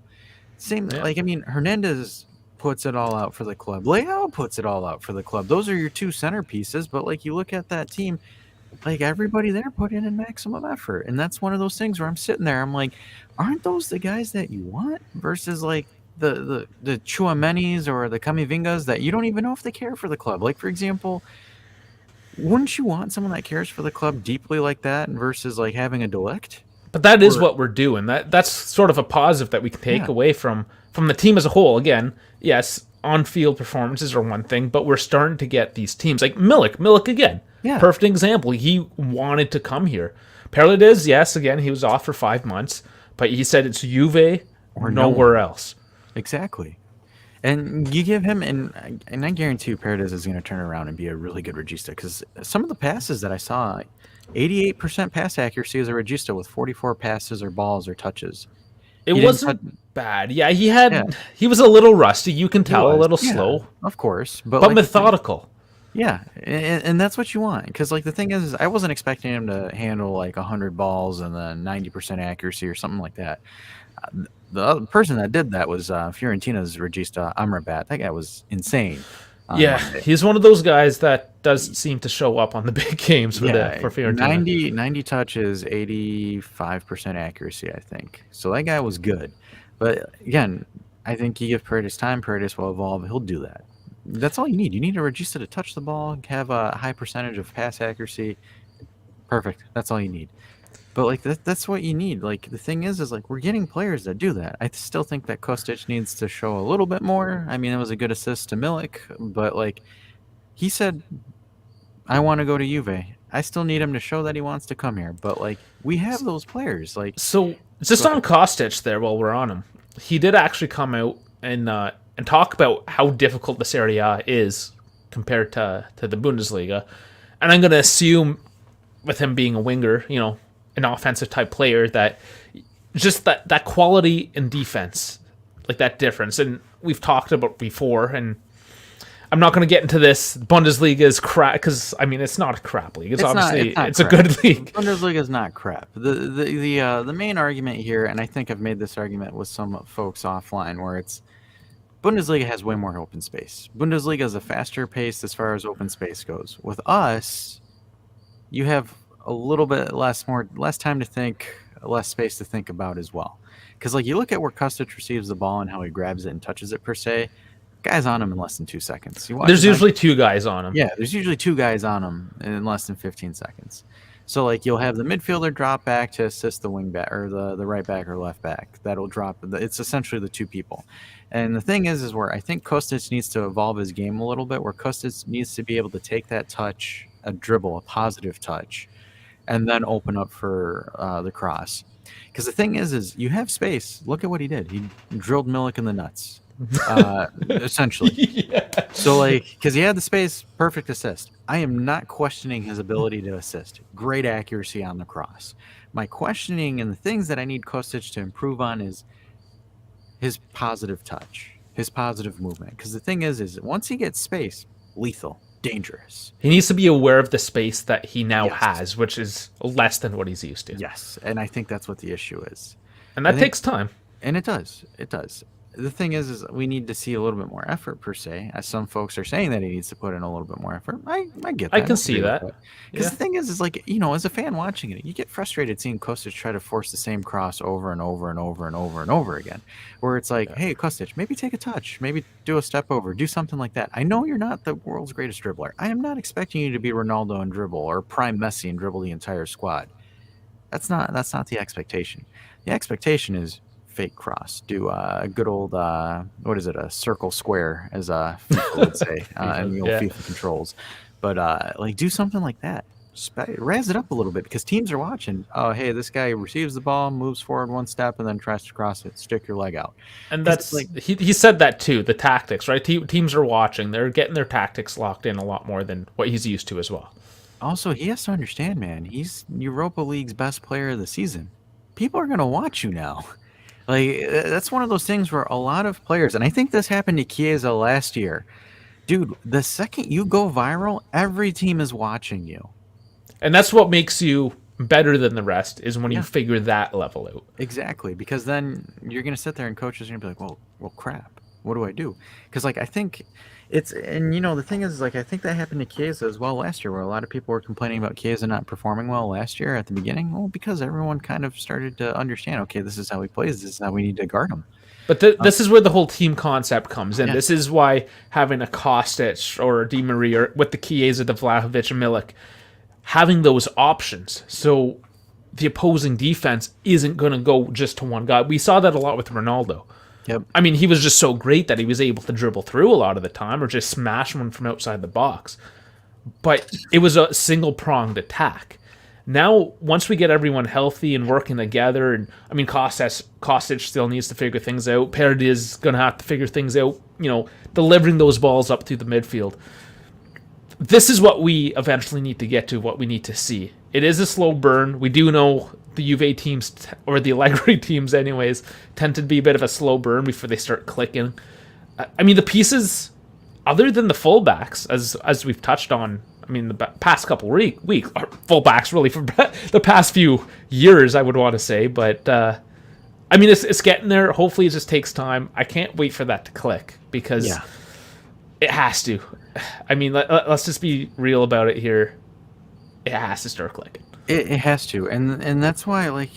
S2: Same,
S1: Yeah.
S2: like I mean, Hernandez puts it all out for the club. Leao puts it all out for the club. Those are your two centerpieces. But like you look at that team, like everybody there put in maximum effort, and that's one of those things where I'm sitting there, I'm like, aren't those the guys that you want? Versus like the Chouamenis or the Camavingas that you don't even know if they care for the club. Like for example, wouldn't you want someone that cares for the club deeply like that versus like having a Delict?
S1: But that is
S2: Or
S1: what we're doing. That's sort of a positive that we can take
S2: yeah,
S1: away from the team as a whole. Again, yes, on-field performances are one thing, but we're starting to get these teams like Milik again.
S2: yeah,
S1: Perfect example. He wanted to come here. Paredes, yes, again, he was off for 5 months, but he said it's Juve or nowhere else.
S2: exactly. And you give him, and I guarantee you Paredes is going to turn around and be a really good regista because some of the passes that I saw, 88% pass accuracy as a regista with 44 passes or balls or touches.
S1: It
S2: He didn't
S1: wasn't bad. Yeah,
S2: yeah,
S1: he was a little rusty. You can
S2: he
S1: tell a
S2: was.
S1: little
S2: Yeah,
S1: slow,
S2: of course. But
S1: but
S2: like the thing,
S1: methodical.
S2: yeah, and that's what you want. Because like the thing is, I wasn't expecting him to handle like 100 balls and then 90% accuracy or something like that. The other person that did that was Fiorentina's regista Amrabat. That guy was insane on
S1: Yeah,
S2: Monday.
S1: he's one of those guys that does seem to show up on the big games
S2: Yeah,
S1: for Fiorentina.
S2: 90 touches, 85% accuracy, I think. So that guy was good. But again, I think you give Paredes time, Paredes will evolve. He'll do that. That's all you need. You need a Regista to touch the ball, have a high percentage of pass accuracy. Perfect. That's all you need. But like that's what you need. Like the thing is like we're getting players that do that. I still think that Kostic needs to show a little bit more. I mean, it was a good assist to Milik, but like he said, I want to go to Juve. I still need him to show that he wants to come here. But like we have those players. Like
S1: So just on Kostic there, while we're on him, he did actually come out and talk about how difficult this area is compared to the Bundesliga, and I'm going to assume with him being a winger, an offensive type player, that just that quality in defense, like that difference, and we've talked about before, and I'm not going to get into this. Bundesliga is crap because I mean it's not a crap league. It's obviously
S2: not
S1: it's a good league.
S2: Bundesliga is not crap. The main argument here, and I think I've made this argument with some folks offline, where it's Bundesliga has way more open space. Bundesliga is a faster pace as far as open space goes. With us, you have a little bit less time to think, less space to think about as well. Because like you look at where Kostic receives the ball and how he grabs it and touches it per se, guy's on him in less than 2 seconds.
S1: There's usually 2 guys on him.
S2: Yeah, there's usually 2 guys on him in less than 15 seconds. So like you'll have the midfielder drop back to assist the wing back or the right back or left back. That'll drop. It's essentially the 2 people. And the thing is where I think Kostic needs to evolve his game a little bit, where Kostic needs to be able to take that touch, a dribble, a positive touch, and then open up for the cross. Because the thing is you have space. Look at what he did. He drilled Milik in the nuts. Essentially.
S1: Yeah.
S2: So like because he had the space, perfect assist. I am not questioning his ability to assist. Great accuracy on the cross. My questioning and the things that I need Kostic to improve on is his positive touch, his positive movement. Because the thing is once he gets space, lethal, dangerous.
S1: He needs to be aware of the space that he now has, which is less than what he's used to.
S2: Yes, and I think that's what the issue is.
S1: And that takes time.
S2: And it does. It does. The thing is we need to see a little bit more effort per se. As some folks are saying that he needs to put in a little bit more effort. I get that.
S1: I can see that.
S2: Because the thing is like, as a fan watching it, you get frustrated seeing Kostic try to force the same cross over and over and over and over and over again. Where it's like, hey, Kostic, maybe take a touch, maybe do a step over, do something like that. I know you're not the world's greatest dribbler. I am not expecting you to be Ronaldo and dribble or prime Messi and dribble the entire squad. That's not the expectation. The expectation is fake cross. Do a good old what is it? A circle square, as FIFA would say, in the old FIFA controls. But like do something like that. Razz it up a little bit because teams are watching. Oh, hey, this guy receives the ball, moves forward 1 step, and then tries to cross it. Stick your leg out.
S1: And that's like he said that too. The tactics, right? Teams are watching. They're getting their tactics locked in a lot more than what he's used to as well.
S2: Also, he has to understand, man. He's Europa League's best player of the season. People are gonna watch you now. Like, that's one of those things where a lot of players, and I think this happened to Chiesa last year. Dude, the second you go viral, every team is watching you.
S1: And that's what makes you better than the rest, is when you figure that level out.
S2: Exactly, because then you're going to sit there and coaches are going to be like, well, crap, what do I do? Because, like, I think the thing is, like, I think that happened to Chiesa as well last year, where a lot of people were complaining about Chiesa not performing well last year at the beginning. Well, because everyone kind of started to understand, okay, this is how he plays, this is how we need to guard him.
S1: But this is where the whole team concept comes in. Yeah. This is why having a Kostic or a Di Maria with the Chiesa, the Vlahovic, and Milik, having those options, so the opposing defense isn't going to go just to one guy. We saw that a lot with Ronaldo.
S2: Yep.
S1: I mean, he was just so great that he was able to dribble through a lot of the time or just smash one from outside the box. But it was a single-pronged attack. Now, once we get everyone healthy and working together, and I mean, Kostic still needs to figure things out. Paredes is going to have to figure things out, delivering those balls up through the midfield. This is what we eventually need to get to, what we need to see. It is a slow burn. We do know the Juve teams, or the Allegri teams anyways, tend to be a bit of a slow burn before they start clicking. I mean, the pieces, other than the fullbacks, as we've touched on, I mean, the past couple weeks, or fullbacks really for the past few years, I would want to say. But, I mean, it's getting there. Hopefully it just takes time. I can't wait for that to click because it has to. I mean, let's just be real about it here. It has to start clicking.
S2: It has to, and that's why, like,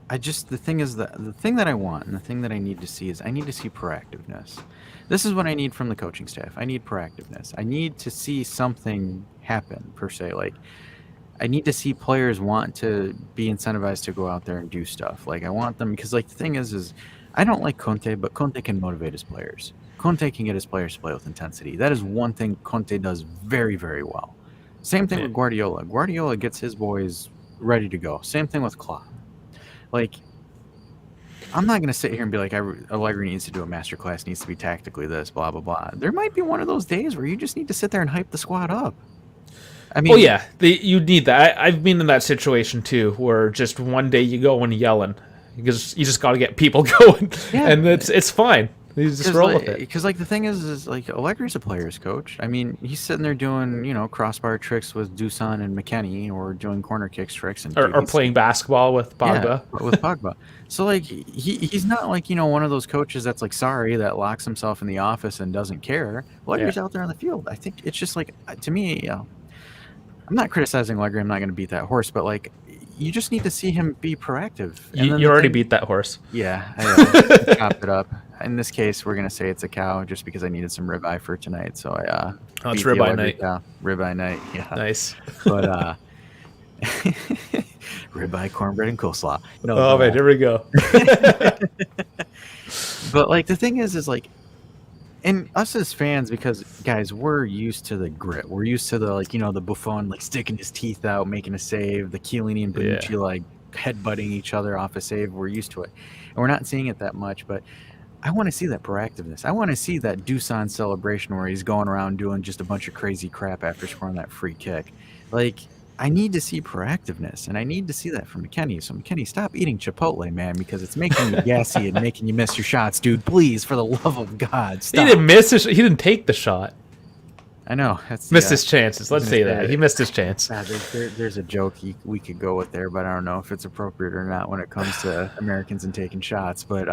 S2: the thing is that the thing that I want and the thing that I need to see is I need to see proactiveness. This is what I need from the coaching staff. I need proactiveness. I need to see something happen per se. Like I need to see players want to be incentivized to go out there and do stuff. Like I want them because like the thing is I don't like Conte, but Conte can motivate his players. Conte can get his players to play with intensity. That is one thing Conte does very, very well. Same thing with Guardiola. Guardiola gets his boys ready to go. Same thing with Klopp. Like, I'm not going to sit here and be like, Allegri needs to do a masterclass, needs to be tactically this, blah, blah, blah. There might be one of those days where you just need to sit there and hype the squad up.
S1: I mean, yeah, you need that. I've been in that situation too, where just one day you go and yelling because you just got to get people going, and it's fine. You just roll with it.
S2: Because like the thing is like Allegri's a player's coach. I mean, he's sitting there doing crossbar tricks with Dusan and McKennie, or doing corner kicks tricks, and
S1: or playing basketball with Pogba.
S2: Yeah, with Pogba. So like he's not like one of those coaches that's like sorry that locks himself in the office and doesn't care. Allegri's out there on the field. I think it's just like to me. I'm not criticizing Allegri. I'm not going to beat that horse, but like you just need to see him be proactive.
S1: And you already beat that horse.
S2: Yeah, I chopped it up. In this case, we're gonna say it's a cow, just because I needed some ribeye for tonight. So I
S1: it's ribeye night.
S2: Ribeye night. Yeah.
S1: Nice.
S2: But ribeye, cornbread, and coleslaw.
S1: No, man, here we go.
S2: But like the thing is like, and us as fans, because guys, we're used to the grit. We're used to the the Buffon like sticking his teeth out, making a save. The Chiellini and Bonucci like headbutting each other off a save. We're used to it, and we're not seeing it that much. But I want to see that proactiveness. I want to see that Dusan celebration where he's going around doing just a bunch of crazy crap after scoring that free kick. Like, I need to see proactiveness, and I need to see that from McKennie. So, McKennie, stop eating Chipotle, man, because it's making you gassy and making you miss your shots, dude. Please, for the love of God, stop.
S1: He didn't miss he didn't take the shot.
S2: I know.
S1: Missed his chances. Let's say that. He missed his chance.
S2: There's a joke we could go with there, but I don't know if it's appropriate or not when it comes to Americans and taking shots. But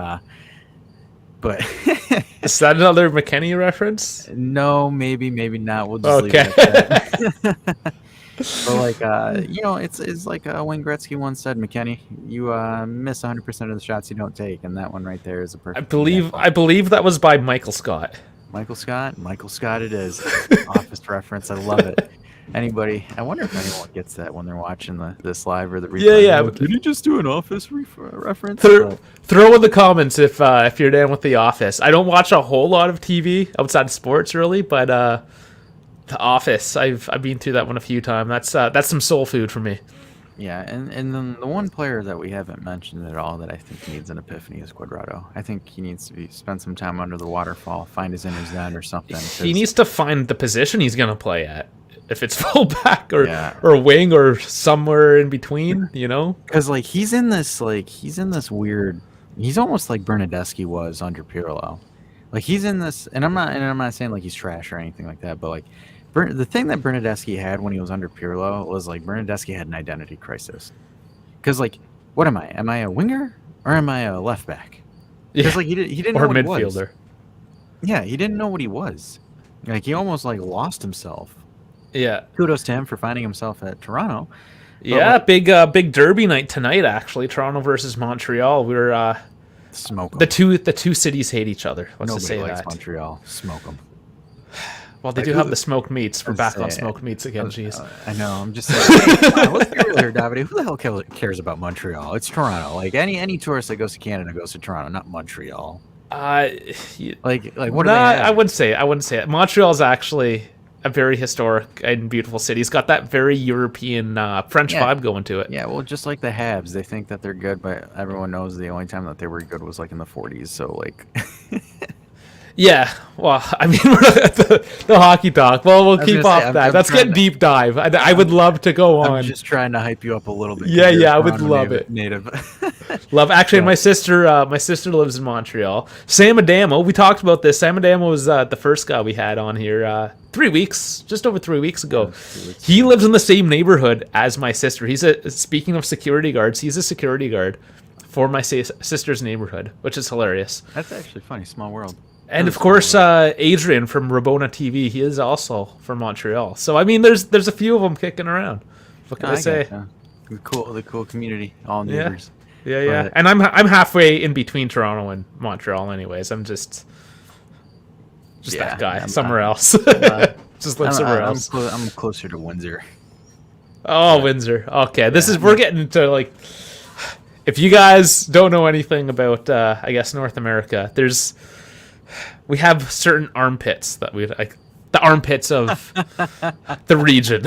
S1: is that another McKennie reference?
S2: No, maybe not. We'll just leave it at that. But like it's like Wayne Gretzky once said, McKennie, you miss 100% of the shots you don't take, and that one right there is a perfect example.
S1: I believe that was by Michael Scott.
S2: Michael Scott it is. Office reference. I love it. Anybody, I wonder if anyone gets that when they're watching this live or the replay.
S1: Yeah.
S2: Did he just do an Office reference?
S1: Throw in the comments if you're down with The Office. I don't watch a whole lot of TV outside of sports, really, but The Office, I've been through that one a few times. That's some soul food for me.
S2: Yeah, and then the one player that we haven't mentioned at all that I think needs an epiphany is Cuadrado. I think he needs to spend some time under the waterfall, find his inner zen or something.
S1: He needs to find the position he's going to play at. If it's fullback or wing or somewhere in between,
S2: because like he's in this weird. He's almost like Bernadeschi was under Pirlo. Like he's in this, and I'm not saying like he's trash or anything like that, but like the thing that Bernadeschi had when he was under Pirlo was like Bernadeschi had an identity crisis. Because like, what am I? Am I a winger or am I a left back? Because like he didn't know what he was.
S1: Or midfielder.
S2: Yeah, he didn't know what he was. Like he almost like lost himself.
S1: Yeah.
S2: Kudos to him for finding himself at Toronto.
S1: Yeah, big derby night tonight, actually. Toronto versus Montreal. We're
S2: smoke 'em.
S1: The two cities hate each other. Let's just say
S2: likes
S1: that.
S2: Montreal. Smoke them.
S1: Well, they do have the smoked meats. We're back on smoked meats again. Jeez.
S2: I know. I'm just saying. Hey, let's be real here, Davide. Who the hell cares about Montreal? It's Toronto. Like any tourist that goes to Canada goes to Toronto, not Montreal. Like what?
S1: I wouldn't say it. Montreal's actually a very historic and beautiful city. It's got that very European French vibe going to it.
S2: Yeah, well, just like the Habs, they think that they're good, but everyone knows the only time that they were good was like in the 40s. So like.
S1: Yeah, well, I mean, we're not at the hockey talk. Well, we'll keep off that. Let's get deep dive. I would love to go on.
S2: I'm just trying to hype you up a little bit.
S1: Yeah, I would love it.
S2: Native.
S1: Actually, my sister lives in Montreal. Sam Adamo, we talked about this. Sam Adamo was the first guy we had on here just over 3 weeks ago. He lives in the same neighborhood as my sister. Speaking of security guards, he's a security guard for my sister's neighborhood, which is hilarious.
S2: That's actually funny. Small world.
S1: And of course, Adrian from Rabona TV, he is also from Montreal. So I mean, there's a few of them kicking around. What can I say?
S2: The cool community, all neighbors.
S1: Yeah.
S2: But
S1: And I'm halfway in between Toronto and Montreal, anyways. I'm just that guy somewhere else. Just live somewhere else.
S2: I'm closer to Windsor.
S1: Oh,
S2: But,
S1: Windsor. Okay, we're getting into like. If you guys don't know anything about, I guess, North America, we have certain armpits that we like, the armpits of the region.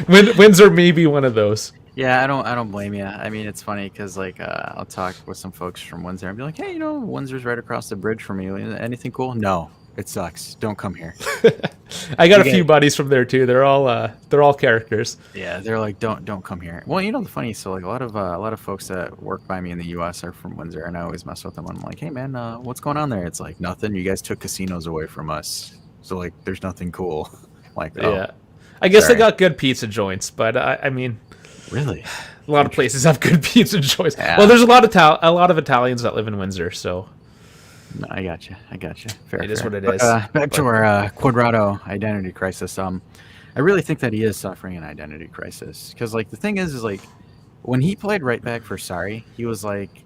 S1: Windsor may be one of those.
S2: Yeah, I don't blame you. I mean, it's funny because like I'll talk with some folks from Windsor and be like, hey, Windsor's right across the bridge from you. Anything cool? No, it sucks. Don't come here.
S1: I got a few buddies from there too. They're all characters.
S2: Yeah, they're like, don't come here. Well, the funny, so like a lot of folks that work by me in the U.S. are from Windsor, and I always mess with them. I'm like, hey man, what's going on there? It's like nothing. You guys took casinos away from us, so like there's nothing cool. Like,
S1: yeah, I guess they got good pizza joints, but I mean,
S2: really,
S1: a lot of places have good pizza joints.
S2: Yeah.
S1: Well, there's a lot of Italians that live in Windsor, so.
S2: No, I got you. Fair.
S1: It is what it
S2: is.
S1: is.
S2: Back to our Cuadrado identity crisis. I really think that he is suffering an identity crisis because, like, the thing is like when he played right back for Sarri, he was like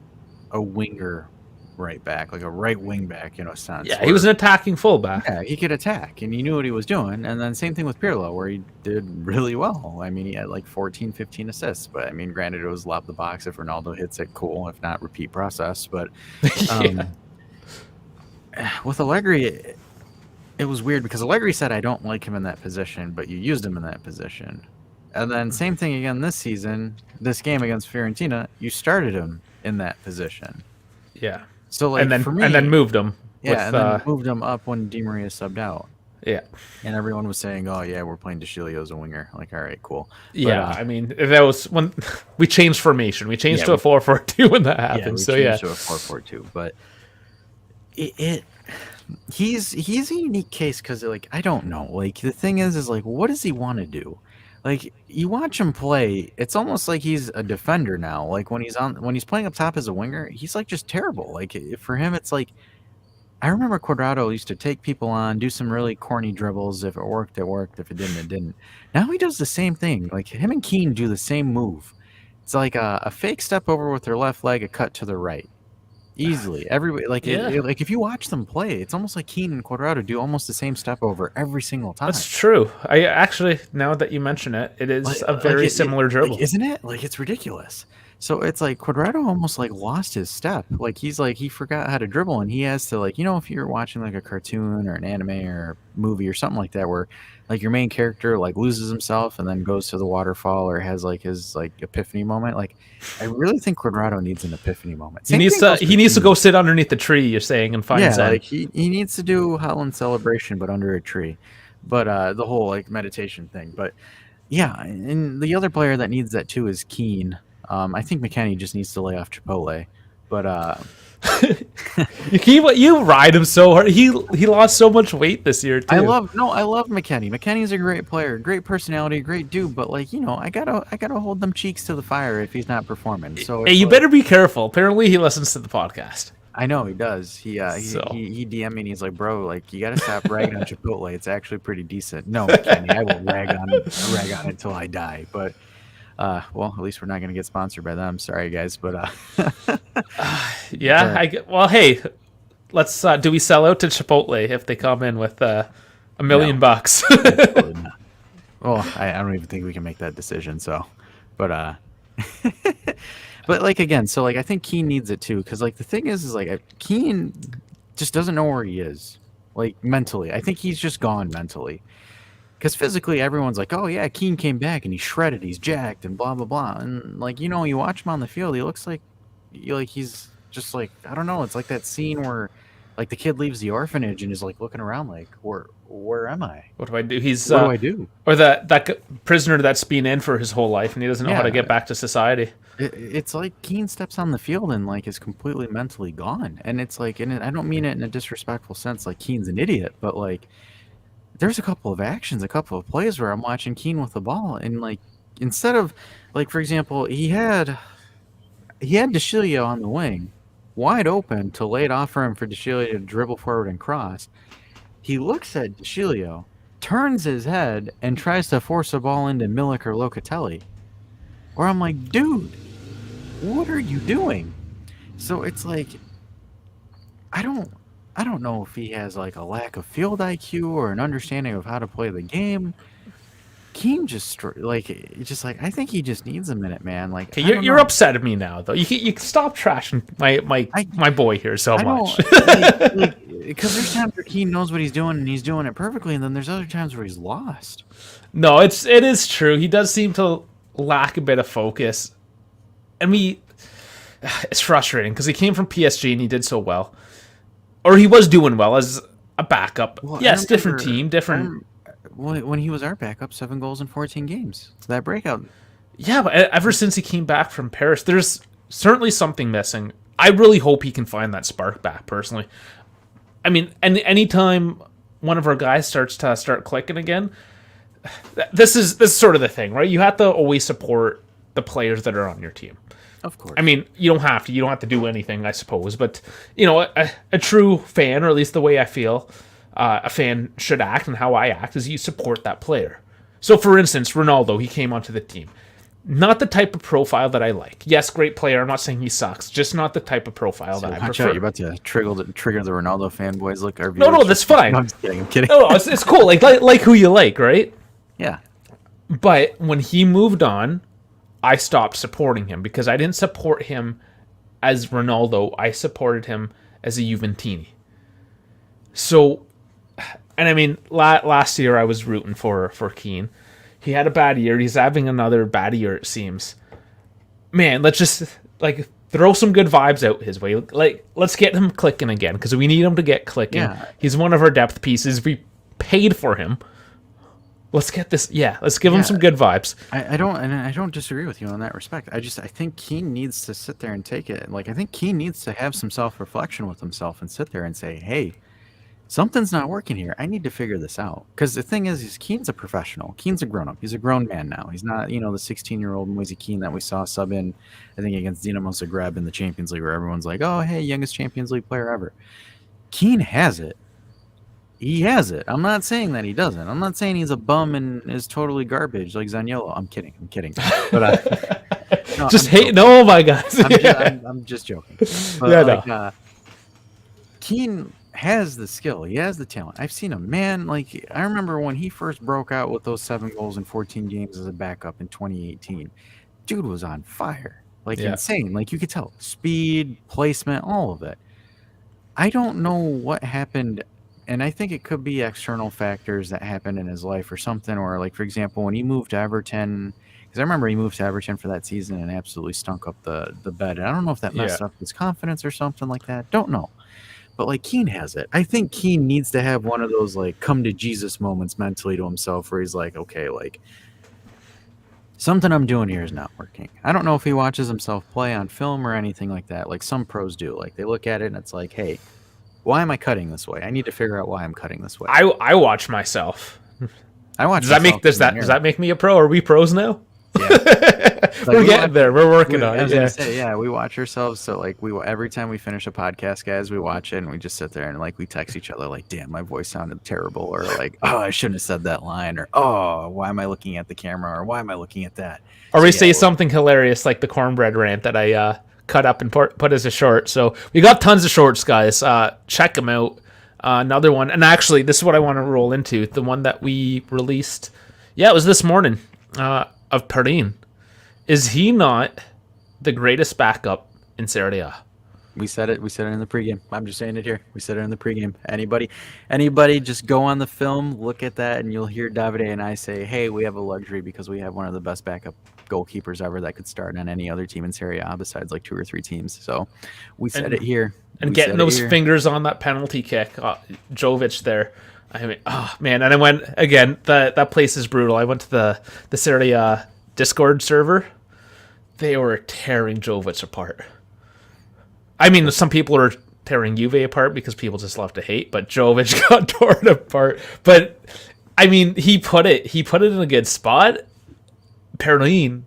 S2: a winger right back, like a right wing back in a sense.
S1: Yeah, he was an attacking fullback.
S2: Yeah, he could attack, and he knew what he was doing. And then same thing with Pirlo, where he did really well. I mean, he had like 14, 15 assists, but I mean, granted, it was lob the box. If Ronaldo hits it, cool. If not, repeat process. But with Allegri, it was weird because Allegri said, I don't like him in that position, but you used him in that position. And then same thing again this season, this game against Fiorentina, you started him in that position.
S1: Yeah.
S2: So like,
S1: and then
S2: for me,
S1: and then moved him.
S2: Yeah, and then moved him up when Di Maria subbed out.
S1: Yeah.
S2: And everyone was saying, oh yeah, we're playing De Sciglio as a winger. Like, all right, cool.
S1: Yeah, I mean, that was when we changed formation. We changed to a 4-4-2 when that happened.
S2: Yeah, we changed to a 4-4-2, but he's a unique case because like I don't know, like the thing is like what does he want to do? Like you watch him play, it's almost like he's a defender now. Like when he's playing up top as a winger, he's like just terrible. Like for him, it's like I remember Cuadrado used to take people on, do some really corny dribbles. If it worked, it worked. If it didn't, it didn't. Now he does the same thing. Like him and Keane do the same move. It's like a fake step over with their left leg, a cut to the right. Easily, everybody like like if you watch them play, it's almost like Keane and Cuadrado do almost the same step over every single time.
S1: That's true. I actually, now that you mention it, it is a very similar dribble,
S2: isn't it? Like it's ridiculous. So it's like Cuadrado almost like lost his step. Like he's like he forgot how to dribble, and he has to like if you're watching like a cartoon or an anime or a movie or something like that, where like your main character like loses himself and then goes to the waterfall or has like his like epiphany moment. Like I really think Cuadrado needs an epiphany moment.
S1: He needs to go sit underneath the tree. You're saying and find Zen.
S2: Like he needs to do Holland Celebration but under a tree, but the whole like meditation thing. But yeah, and the other player that needs that too is Keane. I think McKennie just needs to lay off Chipotle, but
S1: you ride him so hard. He lost so much weight this year too.
S2: I love McKennie. McKennie's a great player, great personality, great dude. But like I gotta hold them cheeks to the fire if he's not performing. So
S1: hey, you better be careful. Apparently, he listens to the podcast.
S2: I know he does. He DM'd me and he's like, bro, like you gotta stop ragging on Chipotle. It's actually pretty decent. No, McKennie, I will rag on it until I die. But well, at least we're not going to get sponsored by them. Sorry, guys, but
S1: yeah. Well, hey, let's. Do we sell out to Chipotle if they come in with $1 million bucks?
S2: Well, I don't even think we can make that decision. So, but but like again, so like I think Keane needs it too, because like the thing is like Keane just doesn't know where he is, like mentally. I think he's just gone mentally. Because physically, everyone's like, oh, yeah, Keane came back and he's shredded, he's jacked, and blah, blah, blah. And, like, you watch him on the field, he looks like he's just like, I don't know. It's like that scene where, like, the kid leaves the orphanage and is, like, looking around like, where am I?
S1: What do I do?
S2: What do I do?
S1: Or that prisoner that's been in for his whole life and he doesn't know how to get back to society.
S2: It's like Keane steps on the field and, like, is completely mentally gone. And it's like, and I don't mean it in a disrespectful sense, like, Keane's an idiot, but, like, there's a couple of actions, a couple of plays where I'm watching Keane with the ball, and like instead of like for example, he had De Sciglio on the wing, wide open to lay it off for him for De Sciglio to dribble forward and cross. He looks at De Sciglio, turns his head, and tries to force a ball into Milik or Locatelli. Where I'm like, dude, what are you doing? So it's like, I don't know if he has like a lack of field IQ or an understanding of how to play the game. Keane I think he just needs a minute, man. Like,
S1: Okay,
S2: I don't
S1: you're
S2: know.
S1: upset at me now, though. You can stop trashing my boy here so
S2: I
S1: much.
S2: don't because there's times where Keane knows what he's doing and he's doing it perfectly, and then there's other times where he's lost.
S1: No, it is true. He does seem to lack a bit of focus. It's frustrating because he came from PSG and he did so well. Or he was doing well as a backup.
S2: Well,
S1: Yes, different team, different.
S2: When he was our backup, 7 goals in 14 games. That breakout.
S1: Yeah, but ever since he came back from Paris, there's certainly something missing. I really hope he can find that spark back, personally. I mean, and anytime one of our guys starts clicking again, this is sort of the thing, right? You have to always support the players that are on your team.
S2: Of course.
S1: I mean, you don't have to do anything, I suppose, but a true fan, or at least the way I feel a fan should act and how I act, is you support that player. So, for instance, Ronaldo, he came onto the team. Not the type of profile that I like. Yes, great player. I'm not saying he sucks. Just not the type of profile that I prefer.
S2: You're about to trigger the Ronaldo fanboys. Look, our
S1: no, that's fine.
S2: No, I'm just kidding. I'm kidding.
S1: No, it's cool. Like who you like, right?
S2: Yeah.
S1: But when he moved on, I stopped supporting him because I didn't support him as Ronaldo. I supported him as a Juventini. So, and I mean, last year I was rooting for Keane. He had a bad year. He's having another bad year, it seems. Man, let's just throw some good vibes out his way. Let's get him clicking again because we need him to get clicking.
S2: Yeah.
S1: He's one of our depth pieces. We paid for him. Let's get this. Yeah, let's give him some good vibes.
S2: I don't disagree with you on that respect. I think Keane needs to sit there and take it. Like, I think Keane needs to have some self-reflection with himself and sit there and say, hey, something's not working here. I need to figure this out. Because the thing is Keane's a professional. Keane's a grown-up. He's a grown man now. He's not, the 16-year-old Moise Keane that we saw sub in, I think, against Dinamo Zagreb in the Champions League, where everyone's like, oh, hey, youngest Champions League player ever. Keane has it. He has it. I'm not saying that he doesn't. I'm not saying he's a bum and is totally garbage like Zaniolo. I'm kidding. But
S1: no, just hate. No, my guys.
S2: I'm just joking. But
S1: no.
S2: Keane has the skill. He has the talent. I've seen him, man. Like, I remember when he first broke out with those 7 goals in 14 games as a backup in 2018. Dude was on fire, insane. Like, you could tell, speed, placement, all of it. I don't know what happened. And I think it could be external factors that happened in his life or something. Or, like, for example, when he moved to Everton, because I remember he moved to Everton for that season and absolutely stunk up the bed. And I don't know if that messed up his confidence or something like that. Don't know. But, like, Keane has it. I think Keane needs to have one of those, like, come to Jesus moments mentally to himself where he's like, okay, like, something I'm doing here is not working. I don't know if he watches himself play on film or anything like that. Like, some pros do. Like, they look at it and it's like, hey, why am I cutting this way? I need to figure out why I'm cutting this way.
S1: I watch myself.
S2: Does
S1: that make me a pro? Are we pros now?
S2: Yeah.
S1: We're getting there. We're working on it.
S2: I was gonna say, we watch ourselves. So, like, every time we finish a podcast, guys, we watch it and we just sit there and, like, we text each other like, damn, my voice sounded terrible, or like, oh, I shouldn't have said that line, or oh, why am I looking at the camera, or why am I looking at that?
S1: Or we say something hilarious like the cornbread rant that I cut up and put as a short. So we got tons of shorts, guys. Check them out. Another one, and actually, this is what I want to roll into. The one that we released, it was this morning, of Perin. Is he not the greatest backup in Serie A?
S2: We said it in the pregame. I'm just saying it here. We said it in the pregame. Anybody, just go on the film, look at that, and you'll hear Davide and I say, hey, we have a luxury because we have one of the best backup goalkeepers ever that could start on any other team in Serie A besides like 2 or 3 teams. So we said it here.
S1: And getting those fingers on that penalty kick, Jovic there. I mean, oh man! And I went again. That place is brutal. I went to the Serie A Discord server. They were tearing Jovic apart. I mean, some people are tearing Juve apart because people just love to hate, but Jovic got torn apart. But I mean, he put it in a good spot. Perin,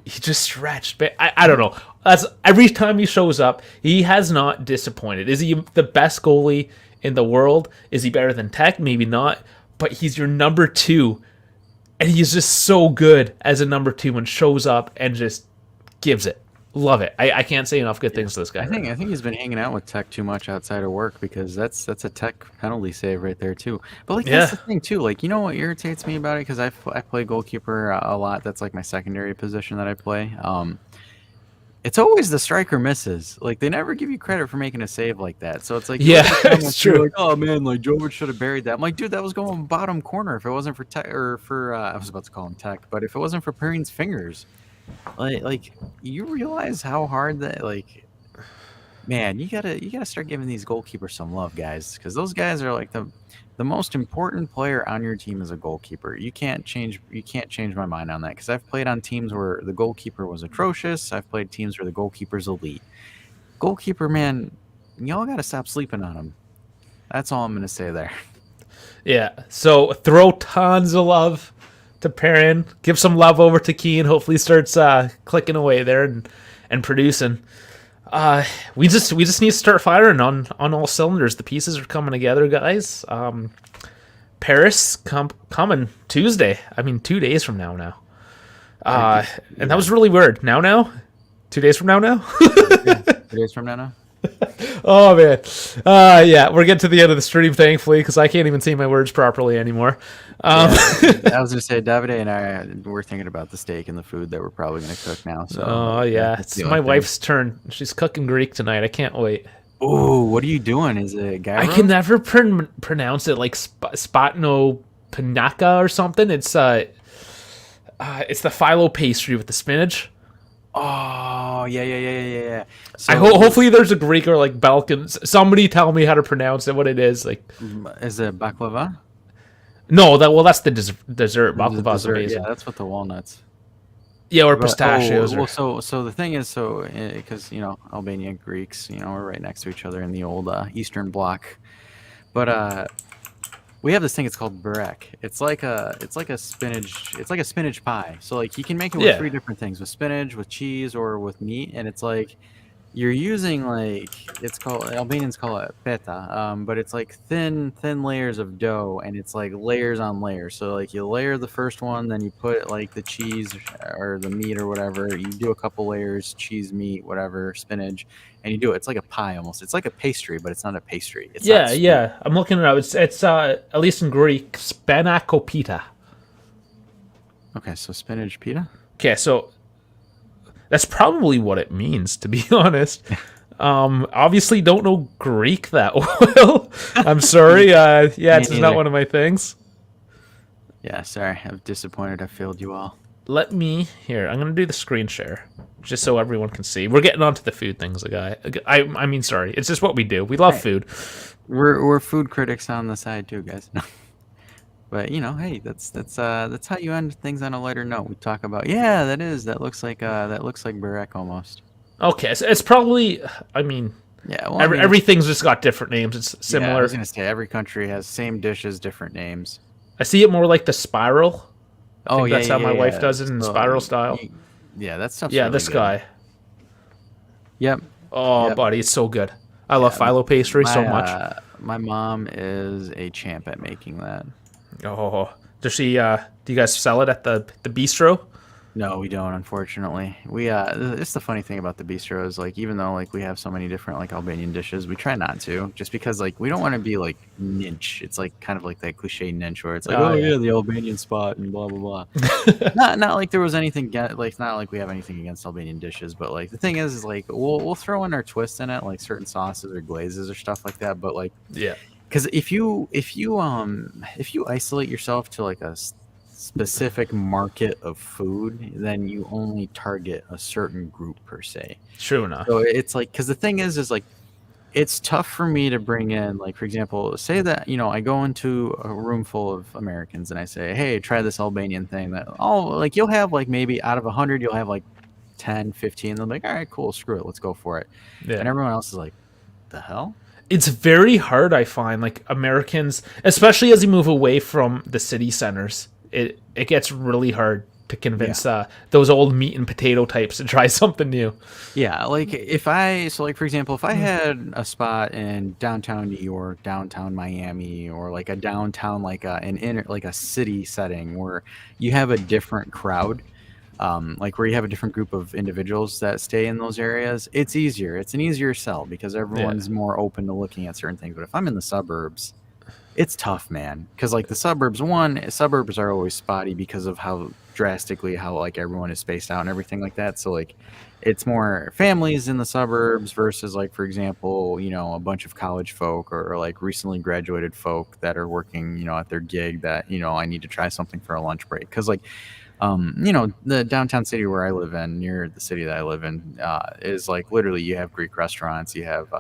S1: he just stretched. But I don't know. That's every time he shows up, he has not disappointed. Is he the best goalie in the world? Is he better than Tech? Maybe not. But he's your number 2, and he's just so good as a number 2 and shows up and just gives it. Love it. I can't say enough good things to this guy.
S2: I think he's been hanging out with Tech too much outside of work, because that's a Tech penalty save right there too. But like that's
S1: Yeah.
S2: the thing too. Like, you know what irritates me about it, because I play goalkeeper a lot. That's like my secondary position that I play. It's always the striker misses. Like, they never give you credit for making a save like that. So it's like, you
S1: Yeah,
S2: look at the comments,
S1: it's
S2: you're
S1: true.
S2: like, oh man, like Jovic should have buried that. I'm like, dude, that was going bottom corner if it wasn't for Tech, or for I was about to call him Tech, but if it wasn't for Perrine's fingers. Like you realize how hard that, like, man, you gotta start giving these goalkeepers some love, guys, because those guys are like the most important player on your team is a goalkeeper. You can't change my mind on that, because I've played on teams where the goalkeeper was atrocious. I've played teams where the goalkeeper's elite. Goalkeeper, man, y'all gotta stop sleeping on him. That's all I'm gonna say there.
S1: Yeah. So throw tons of love to Perrin. Give some love over to Keane. Hopefully, he starts clicking away there and producing. We just need to start firing on all cylinders. The pieces are coming together, guys. Paris coming Tuesday. I mean, 2 days from now. And that was really weird. Now, 2 days from now.
S2: Yeah, 2 days from now.
S1: Oh man, yeah, we're getting to the end of the stream, thankfully, because I can't even see my words properly anymore.
S2: I was gonna say, Davide and I we're thinking about the steak and the food that we're probably gonna cook now. So,
S1: Oh yeah,
S2: it's
S1: it's
S2: the
S1: my
S2: only thing.
S1: wife's turn. She's cooking Greek tonight. I can't wait.
S2: Oh, what are you doing? Is it
S1: I
S2: gyro?
S1: can never pronounce it, like spatno panaka or something. It's the phyllo pastry with the spinach.
S2: Oh, yeah.
S1: I hopefully there's a Greek or like Balkans. Somebody tell me how to pronounce it. What it is like?
S2: Is it baklava?
S1: No, that's the dessert.
S2: The
S1: Baklava is
S2: dessert,
S1: amazing.
S2: yeah, that's with the walnuts.
S1: Yeah, or
S2: But
S1: pistachios.
S2: well,
S1: Or
S2: so the thing is, because Albania, Greeks, we're right next to each other in the old Eastern Bloc. But we have this thing. It's called burek. It's like a spinach pie. So like you can make it with
S1: Yeah.
S2: 3 different things: with spinach, with cheese, or with meat. And it's like you're using, like, it's called, Albanians call it peta, but it's like thin layers of dough, and it's like layers on layers. So like you layer the first one, then you put like the cheese or the meat or whatever. You do a couple layers, cheese, meat, whatever, spinach, and you do it. It's like a pie almost. It's like a pastry, but it's not a pastry. It's not sweet.
S1: yeah. I'm looking it up. It's at least in Greek, spanakopita.
S2: Okay, so spinach pita.
S1: Okay, so that's probably what it means, to be honest. Obviously don't know Greek that well. I'm sorry. Yeah, it's just not
S2: neither.
S1: one of my things.
S2: Yeah, sorry. I'm disappointed I failed you all.
S1: I'm gonna do the screen share just so everyone can see. We're getting onto the food things, guy. I mean, sorry. It's just what we do. We love food.
S2: We're food critics on the side too, guys. But hey, that's how you end things on a lighter note. We talk about, that looks like burek almost.
S1: Okay, so it's probably. I mean,
S2: Yeah, well,
S1: everything's just got different names. It's
S2: I
S1: similar.
S2: was gonna say every country has same dishes, different names.
S1: I see it more like the spiral. I think that's how my wife
S2: yeah.
S1: does it in
S2: So,
S1: spiral style.
S2: Yeah, that stuff's
S1: Yeah,
S2: really
S1: this
S2: good.
S1: guy.
S2: Yep.
S1: Oh,
S2: Yep.
S1: buddy, it's so good. I love phyllo pastry so much.
S2: My mom is a champ at making that.
S1: Oh, does she? Do you guys sell it at the bistro?
S2: No, we don't, unfortunately. It's the funny thing about the bistro is, like, even though like we have so many different like Albanian dishes, we try not to, just because like we don't want to be like niche. It's like kind of like that cliche niche where it's like,
S1: Oh, yeah.
S2: the Albanian spot and blah blah blah. Not like there was anything like, not like we have anything against Albanian dishes, but like the thing is like we'll throw in our twist in it, like certain sauces or glazes or stuff like that. But like,
S1: Yeah.
S2: because if you isolate yourself to like a specific market of food, then you only target a certain group per se.
S1: True enough.
S2: So it's like, because the thing is like, it's tough for me to bring in, like, for example, say that I go into a room full of Americans and I say, hey, try this Albanian thing, that like you'll have like maybe out of 100 you'll have like 10, 15. They'll be like, all right, cool, screw it, let's go for it.
S1: Yeah.
S2: And everyone else is like, the hell.
S1: It's very hard, I find, like Americans, especially as you move away from the city centers, it gets really hard to convince those old meat and potato types to try something new.
S2: Yeah, like for example, if I had a spot in downtown New York, downtown Miami, or like a downtown, like an inner, like a city setting where you have a different crowd, like where you have a different group of individuals that stay in those areas, it's easier. It's an easier sell because everyone's more open to looking at certain things. But if I'm in the suburbs, it's tough, man. Because like the suburbs are always spotty because of how drastically how like everyone is spaced out and everything like that. So like it's more families in the suburbs versus like, for example, a bunch of college folk or like recently graduated folk that are working, at their gig that, I need to try something for a lunch break. Because like the downtown city where I live in, near the city that I live in, is like literally you have Greek restaurants, you have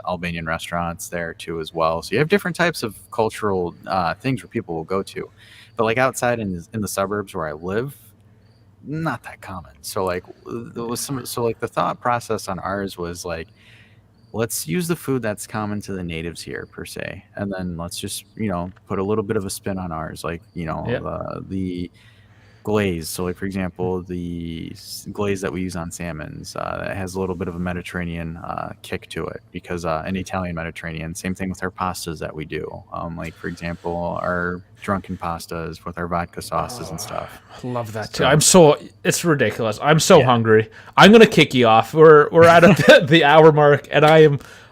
S2: Albanian restaurants there too as well. So you have different types of cultural things where people will go to. But like outside in the suburbs where I live, not that common. So like the thought process on ours was like, let's use the food that's common to the natives here per se, and then let's just put a little bit of a spin on ours, like the glaze. So like, for example, the glaze that we use on salmons, that has a little bit of a Mediterranean kick to it, because an Italian Mediterranean. Same thing with our pastas that we do. Like, for example, our drunken pastas with our vodka sauces and stuff.
S1: Love that too. It's ridiculous. I'm so hungry. I'm gonna kick you off. We're at the hour mark, and I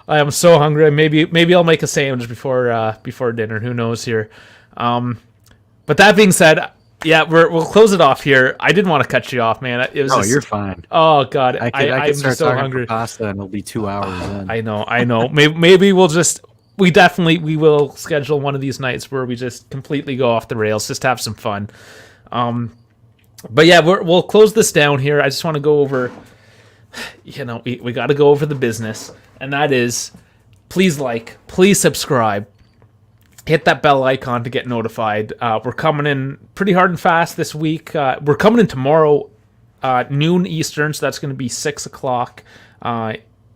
S1: am so hungry. Maybe I'll make a sandwich before dinner. Who knows here? But that being said, yeah, we'll close it off here. I didn't want to cut you off, man.
S2: You're fine.
S1: Oh God,
S2: I'm
S1: start
S2: so
S1: hungry.
S2: Pasta, and it'll be 2 hours in.
S1: I know. Maybe we will schedule one of these nights where we just completely go off the rails, just have some fun. But yeah, we'll close this down here. I just want to go over, we got to go over the business, and that is, please subscribe. Hit that bell icon to get notified. We're coming in pretty hard and fast this week. We're coming in tomorrow, noon Eastern, so that's going to be 6 o'clock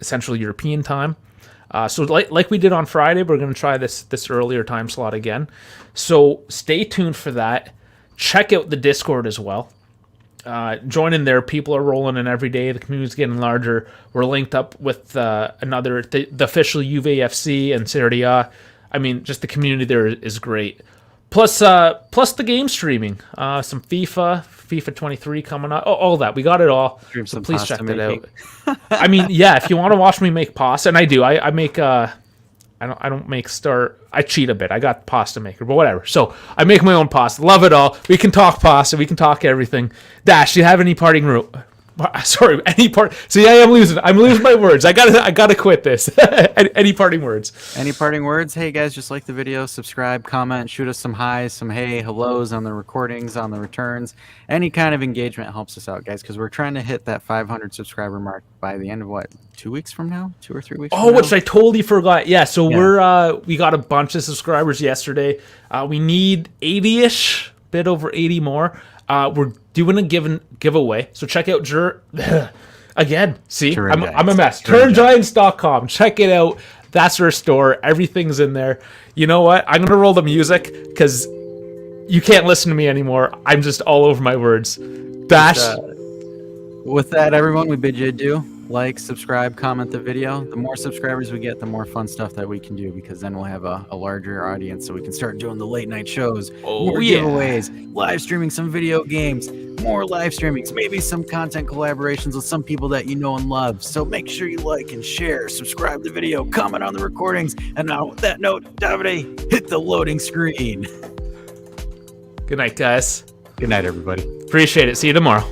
S1: Central European time. So like we did on Friday, we're going to try this earlier time slot again. So stay tuned for that. Check out the Discord as well. Join in there. People are rolling in every day. The community's getting larger. We're linked up with the official UVFC and Serie A. I mean, just the community there is great. Plus the game streaming. Some FIFA 23 coming up. All that. We got it all. So please check that out. I mean, yeah, if you want to watch me make pasta, and I do. I make I don't make I cheat a bit. I got Pasta Maker, but whatever. So I make my own pasta. Love it all. We can talk pasta. We can talk everything. Dash, do you have any parting Sorry, any part? See, I'm losing my words. I gotta quit this. Any parting words?
S2: Any parting words? Hey guys, just like the video, subscribe, comment, shoot us some highs, some hellos on the recordings, on the returns. Any kind of engagement helps us out, guys, because we're trying to hit that 500 subscriber mark by the end of 2 weeks from now, 2 or 3 weeks.
S1: Oh, which I totally forgot. Yeah, so we got a bunch of subscribers yesterday. We need 80-ish, bit over 80 more. We're doing a giveaway, so check out again. See, I'm a mess. Turngiants.com. Check it out. That's our store. Everything's in there. You know what? I'm gonna roll the music because you can't listen to me anymore. I'm just all over my words. Dash.
S2: With that, everyone, we bid you adieu. Like, subscribe, comment the video. The more subscribers we get, the more fun stuff that we can do, because then we'll have a larger audience, so we can start doing the late night shows, more giveaways, live streaming some video games, more live streamings, maybe some content collaborations with some people that you know and love. So make sure you like and share, subscribe the video, comment on the recordings, and now with that note, Davide, hit the loading screen.
S1: Good night, guys.
S2: Good night, everybody.
S1: Appreciate it. See you tomorrow.